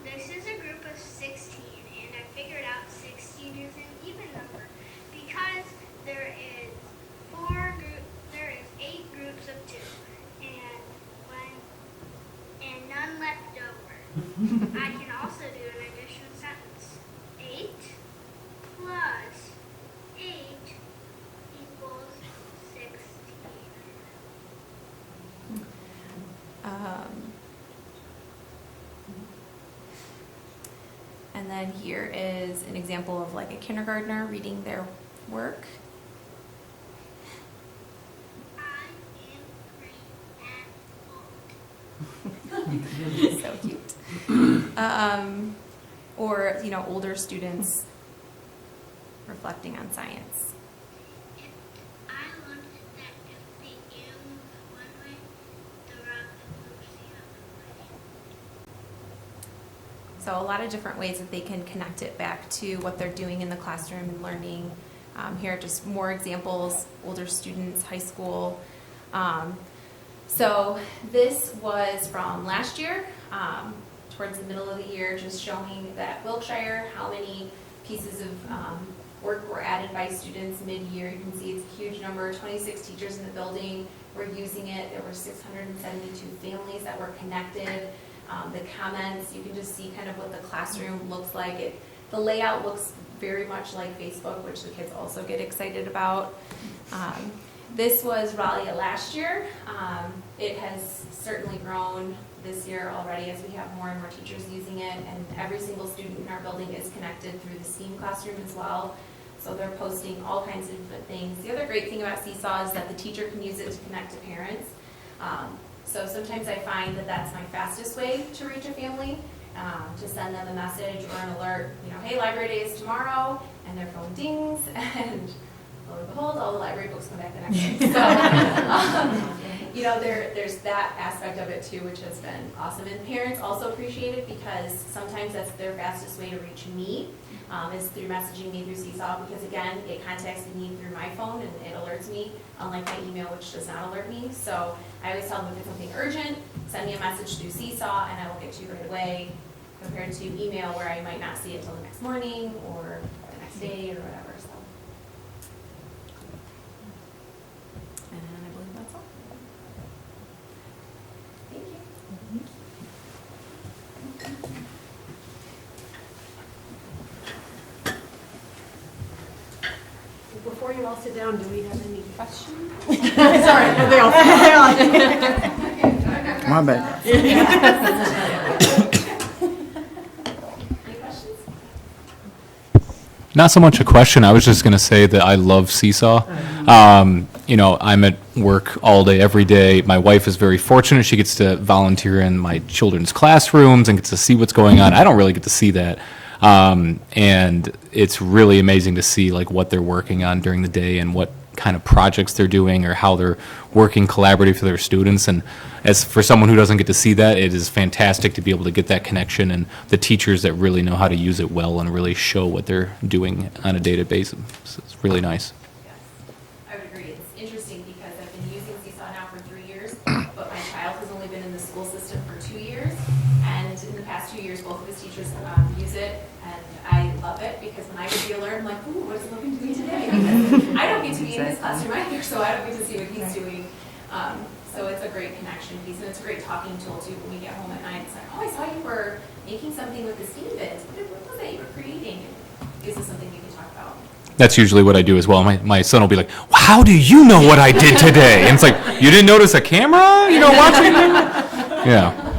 This is a group of 16, and I figured out 16 is an even number because there is 8 groups of 2, and none left over. I can also do an addition sentence. 8 plus 8 equals 16. And then here is an example of like a kindergartner reading their work. So cute. Or, older students reflecting on science. I learned that if the air moves one way, the rocket moves the other way. So a lot of different ways that they can connect it back to what they're doing in the classroom and learning. Here are just more examples, older students, high school. So this was from last year, towards the middle of the year, just showing that Wiltshire, how many pieces of work were added by students mid-year. You can see it's a huge number, 26 teachers in the building were using it. There were 672 families that were connected. The comments, you can just see kind of what the classroom looks like. The layout looks very much like Facebook, which the kids also get excited about. This was Ralia last year. It has certainly grown this year already as we have more and more teachers using it, and every single student in our building is connected through the STEAM classroom as well. So they're posting all kinds of different things. The other great thing about Seesaw is that the teacher can use it to connect to parents. So sometimes I find that that's my fastest way to reach a family, to send them a message or an alert, hey, library day is tomorrow, and their phone dings, and lo and behold, all the library books come back the next day. So, there's that aspect of it too, which has been awesome. And parents also appreciate it because sometimes that's their fastest way to reach me, is through messaging me through Seesaw, because again, it contacts me through my phone and it alerts me, unlike my email, which does not alert me. So I always tell them if it's something urgent, send me a message through Seesaw and I will get to you right away, compared to email where I might not see it until the next morning or the next day or whatever. So. And I believe that's all. Thank you. Before you all sit down, do we have any questions? Sorry, they all Come on back. Any questions? Not so much a question. I was just going to say that I love Seesaw. I'm at work all day, every day. My wife is very fortunate. She gets to volunteer in my children's classrooms and gets to see what's going on. I don't really get to see that. And it's really amazing to see like what they're working on during the day and what kind of projects they're doing or how they're working collaboratively for their students. And as for someone who doesn't get to see that, it is fantastic to be able to get that connection and the teachers that really know how to use it well and really show what they're doing on a day-to-day basis. So it's really nice. Yes, I would agree. It's interesting because I've been using Seesaw now for 3 years, but my child has only been in the school system for 2 years. And in the past 2 years, both of his teachers use it, and I love it because when I get the alert, I'm like, ooh, what is Logan doing today? Because I don't get to be in his classroom either, so I don't get to see what he's doing. So it's a great connection piece, and it's a great talking tool too when we get home at night. It's like, oh, I saw you were making something with the steam bits. What was that you were creating? And gives us something we can talk about. That's usually what I do as well. My son will be like, well, how do you know what I did today? And it's like, you didn't notice a camera, watching me? Yeah.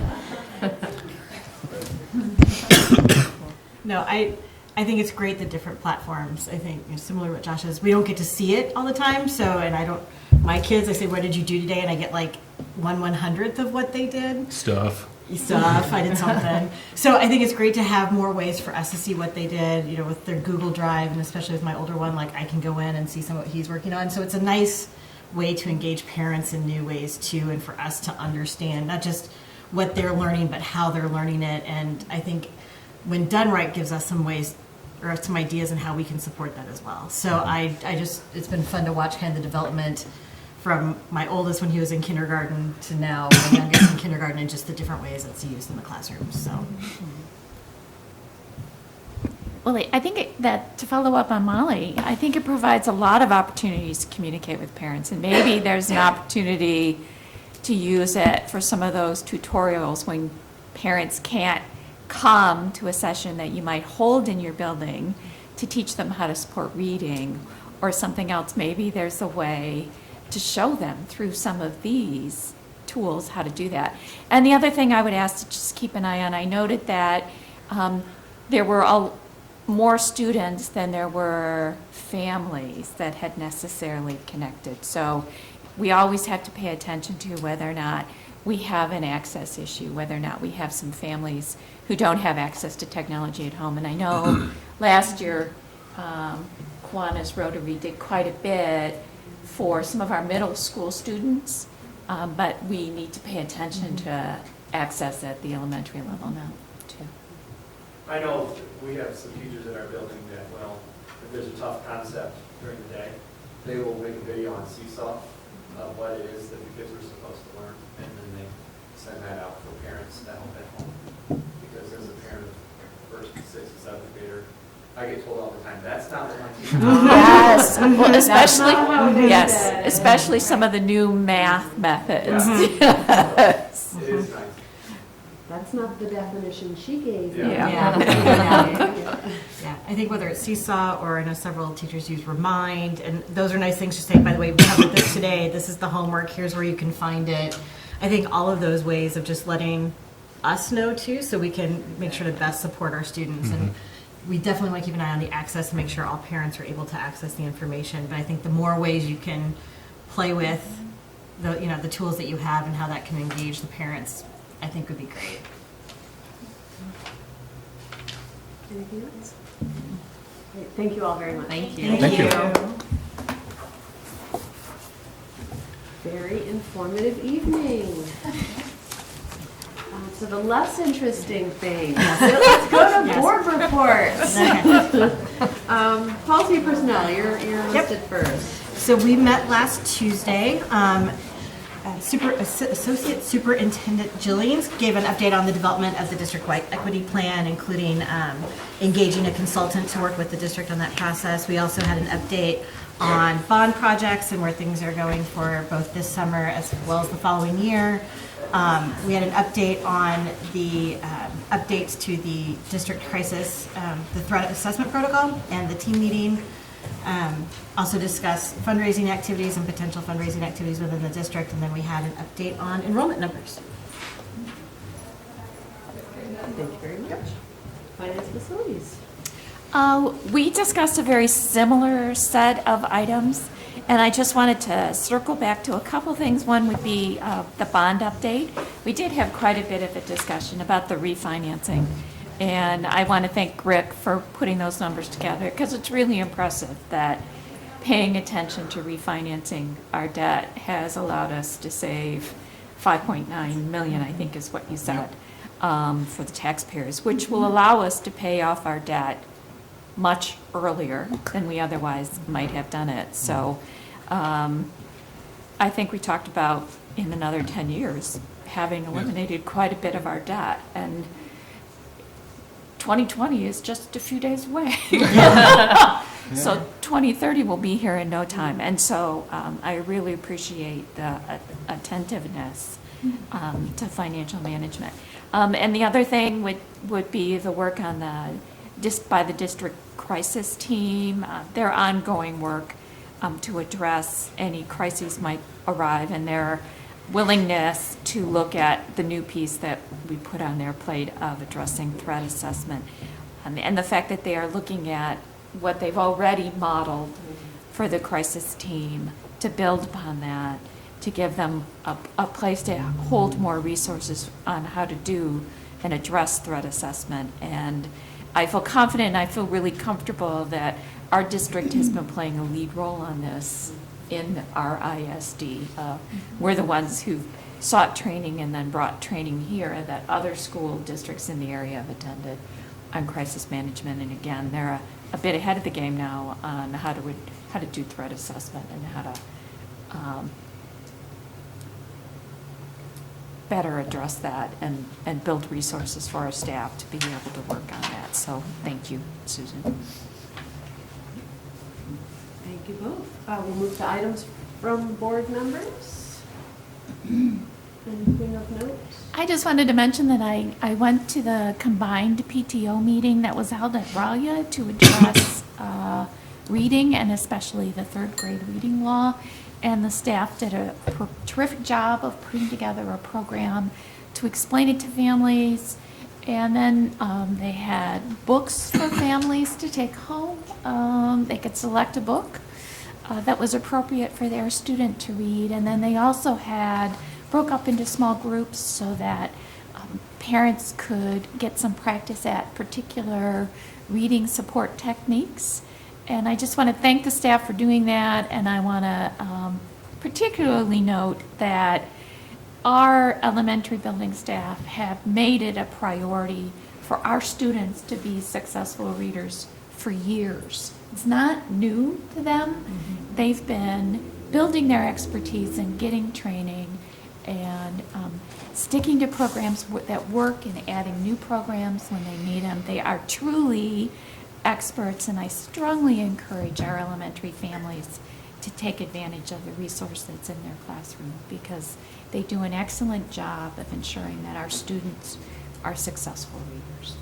No, I think it's great, the different platforms. I think similar to what Josh says, we don't get to see it all the time. So, and my kids, I say, what did you do today? And I get like 1/100th of what they did. Stuff. I did something. So I think it's great to have more ways for us to see what they did, with their Google Drive, and especially with my older one, like I can go in and see some of what he's working on. So it's a nice way to engage parents in new ways too, and for us to understand not just what they're learning, but how they're learning it. And I think when done right, gives us some ways or some ideas on how we can support that as well. So it's been fun to watch kind of the development from my oldest when he was in kindergarten to now my youngest in kindergarten, and just the different ways it's used in the classroom. So. Well, I think that to follow up on Molly, I think it provides a lot of opportunities to communicate with parents, and maybe there's an opportunity to use it for some of those tutorials when parents can't come to a session that you might hold in your building to teach them how to support reading or something else. Maybe there's a way to show them through some of these tools how to do that. And the other thing I would ask to just keep an eye on, I noted that there were more students than there were families that had necessarily connected. So we always have to pay attention to whether or not we have an access issue, whether or not we have some families who don't have access to technology at home. And I know last year, Kiwanis Rotary did quite a bit for some of our middle school students, but we need to pay attention to access at the elementary level now, too. I know we have some teachers in our building that, if there's a tough concept during the day, they will make a video on Seesaw of what it is that the kids are supposed to learn, and then they send that out for parents to help at home. as a parent of first, sixth, and seventh grader, I get told all the time, that's not what my teacher Yes, well, That's not how it especially, is yes, said. especially some of the new math methods. Yes. It is nice. That's not the definition she gave me. Yeah. Yeah, I think whether it's Seesaw or I know several teachers use Remind, and those are nice things to say, by the way, we covered this today, this is the homework, here's where you can find it. I think all of those ways of just letting us know too, so we can make sure to best support our students. And we definitely want to keep an eye on the access and make sure all parents are able to access the information. But I think the more ways you can play with the, you know, the tools that you have and how that can engage the parents, I think would be great. Anything else? Great. Thank you all very much. Thank you. Thank you. Very informative evening. So the less interesting thing. Let's go to board reports. Policy personnel, you're listed first. So we met last Tuesday. Associate Superintendent Jillians gave an update on the development of the district-wide equity plan, including engaging a consultant to work with the district on that process. We also had an update on bond projects and where things are going for both this summer as well as the following year. We had an update on the updates to the district crisis, the threat assessment protocol, and the team meeting. Also discussed fundraising activities and potential fundraising activities within the district, and then we had an update on enrollment numbers. Thank you very much. Finance facilities. We discussed a very similar set of items, and I just wanted to circle back to a couple things. One would be the bond update. We did have quite a bit of a discussion about the refinancing, and I want to thank Rick for putting those numbers together, because it's really impressive that paying attention to refinancing our debt has allowed us to save $5.9 million, I think is what you said, for the taxpayers, which will allow us to pay off our debt much earlier than we otherwise might have done it. So I think we talked about in another 10 years having eliminated quite a bit of our debt, and 2020 is just a few days away. So 2030 will be here in no time. And so I really appreciate the attentiveness to financial management. And the other thing would be the work on by the district crisis team, their ongoing work to address any crises might arrive, and their willingness to look at the new piece that we put on their plate of addressing threat assessment, and the fact that they are looking at what they've already modeled for the crisis team to build upon that, to give them a place to hold more resources on how to do and address threat assessment. And I feel confident and I feel really comfortable that our district has been playing a lead role on this in our ISD. We're the ones who sought training and then brought training here that other school districts in the area have attended on crisis management. And again, they're a bit ahead of the game now on how to do threat assessment and how to better address that and build resources for our staff to be able to work on that. So thank you, Susan. Thank you both. We'll move to items from board members. Anything of note? I just wanted to mention that I went to the combined PTO meeting that was held at Ralia to address reading, and especially the third grade reading law. And the staff did a terrific job of putting together a program to explain it to families. And then they had books for families to take home. They could select a book that was appropriate for their student to read. And then they also broke up into small groups so that parents could get some practice at particular reading support techniques. And I just want to thank the staff for doing that, and I want to particularly note that our elementary building staff have made it a priority for our students to be successful readers for years. It's not new to them. They've been building their expertise and getting training and sticking to programs that work and adding new programs when they need them. They are truly experts, and I strongly encourage our elementary families to take advantage of the resource that's in their classroom, because they do an excellent job of ensuring that our students are successful readers.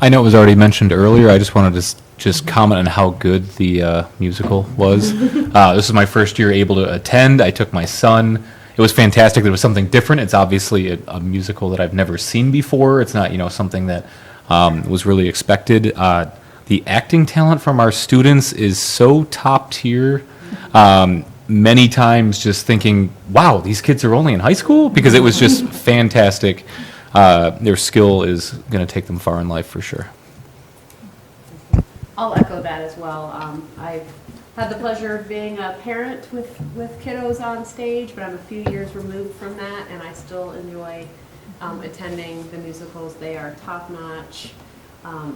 I know it was already mentioned earlier. I just wanted to just comment on how good the musical was. This is my first year able to attend. I took my son. It was fantastic. There was something different. It's obviously a musical that I've never seen before. It's not, something that was really expected. The acting talent from our students is so top tier. Many times just thinking, wow, these kids are only in high school? Because it was just fantastic. Their skill is going to take them far in life for sure. I'll echo that as well. I've had the pleasure of being a parent with kiddos on stage, but I'm a few years removed from that, and I still enjoy attending the musicals. They are top-notch,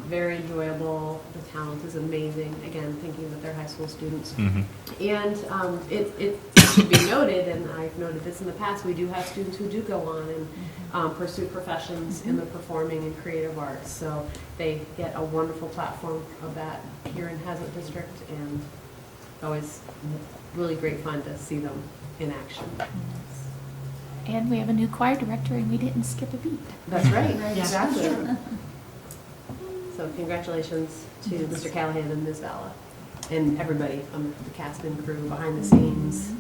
very enjoyable. The talent is amazing. Again, thinking that they're high school students. Mm-hmm. And it should be noted, and I've noted this in the past, we do have students who do go on and pursue professions in the performing and creative arts. So they get a wonderful platform of that here in Hazlet District, and always really great fun to see them in action. And we have a new choir director, and we didn't skip a beat. That's right, exactly. So congratulations to Mr. Callahan and Ms. Vala, and everybody on the cast and crew behind the scenes.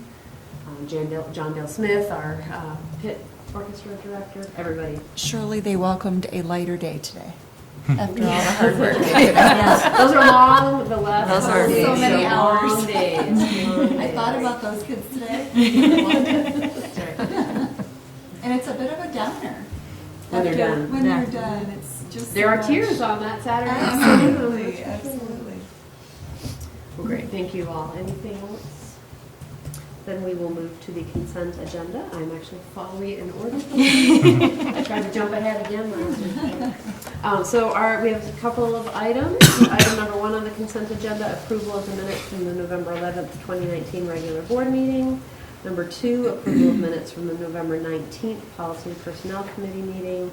John Dale Smith, our pit orchestra director, everybody. Surely they welcomed a lighter day today. After all the hard work they put in. Yes. Those are long, the last Those are days, so many hours. long days. I thought about those kids today. That's right. And it's a bit of a downer. When they're done. When they're done, it's just There so are much. tears on that Saturday. Absolutely, absolutely. Well, great, thank you all. Anything else? Then we will move to the consent agenda. I'm actually following it in order. I tried to jump ahead again last week. So we have a couple of items. Item number 1 on the consent agenda, approval of the minutes from the November 11th, 2019 regular board meeting. Number 2, approval of minutes from the November 19th Policy and Personnel Committee meeting.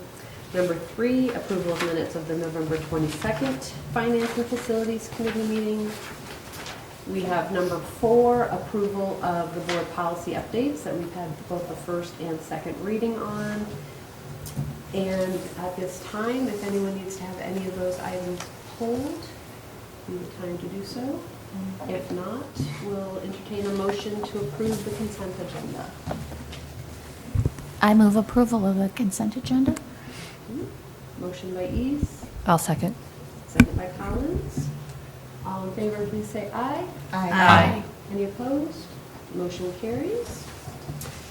Number 3, approval of minutes of the November 22nd Finance and Facilities Committee meeting. We have number 4, approval of the board policy updates that we've had both the first and second reading on. And at this time, if anyone needs to have any of those items pulled, we have time to do so. If not, we'll entertain a motion to approve the consent agenda. I move approval of the consent agenda. Motion by East, I'll second. second by Collins. All in favor, please say aye. Aye. Any opposed? Motion carries.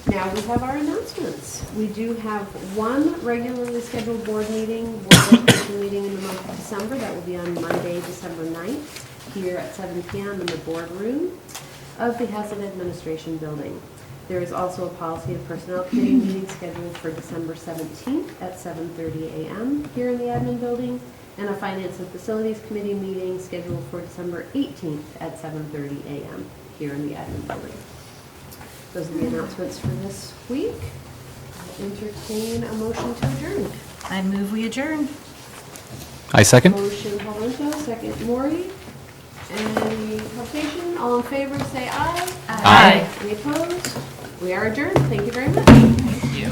Now we have our announcements. We do have one regularly scheduled board meeting, board education meeting in the month of December. That will be on Monday, December 9th, here at 7 p.m. in the boardroom of the Hazlet Administration Building. There is also a Policy and Personnel Committee meeting scheduled for December 17th at 7:30 a.m. here in the Admin Building, and a Finance and Facilities Committee meeting scheduled for December 18th at 7:30 a.m. here in the Admin Building. Those are the announcements for this week. I'll entertain a motion to adjourn. I move we adjourn. I second. Motion Palento, second Maury. Any hesitation? All in favor, say aye. Aye. Any opposed? We are adjourned. Thank you very much. Thank you.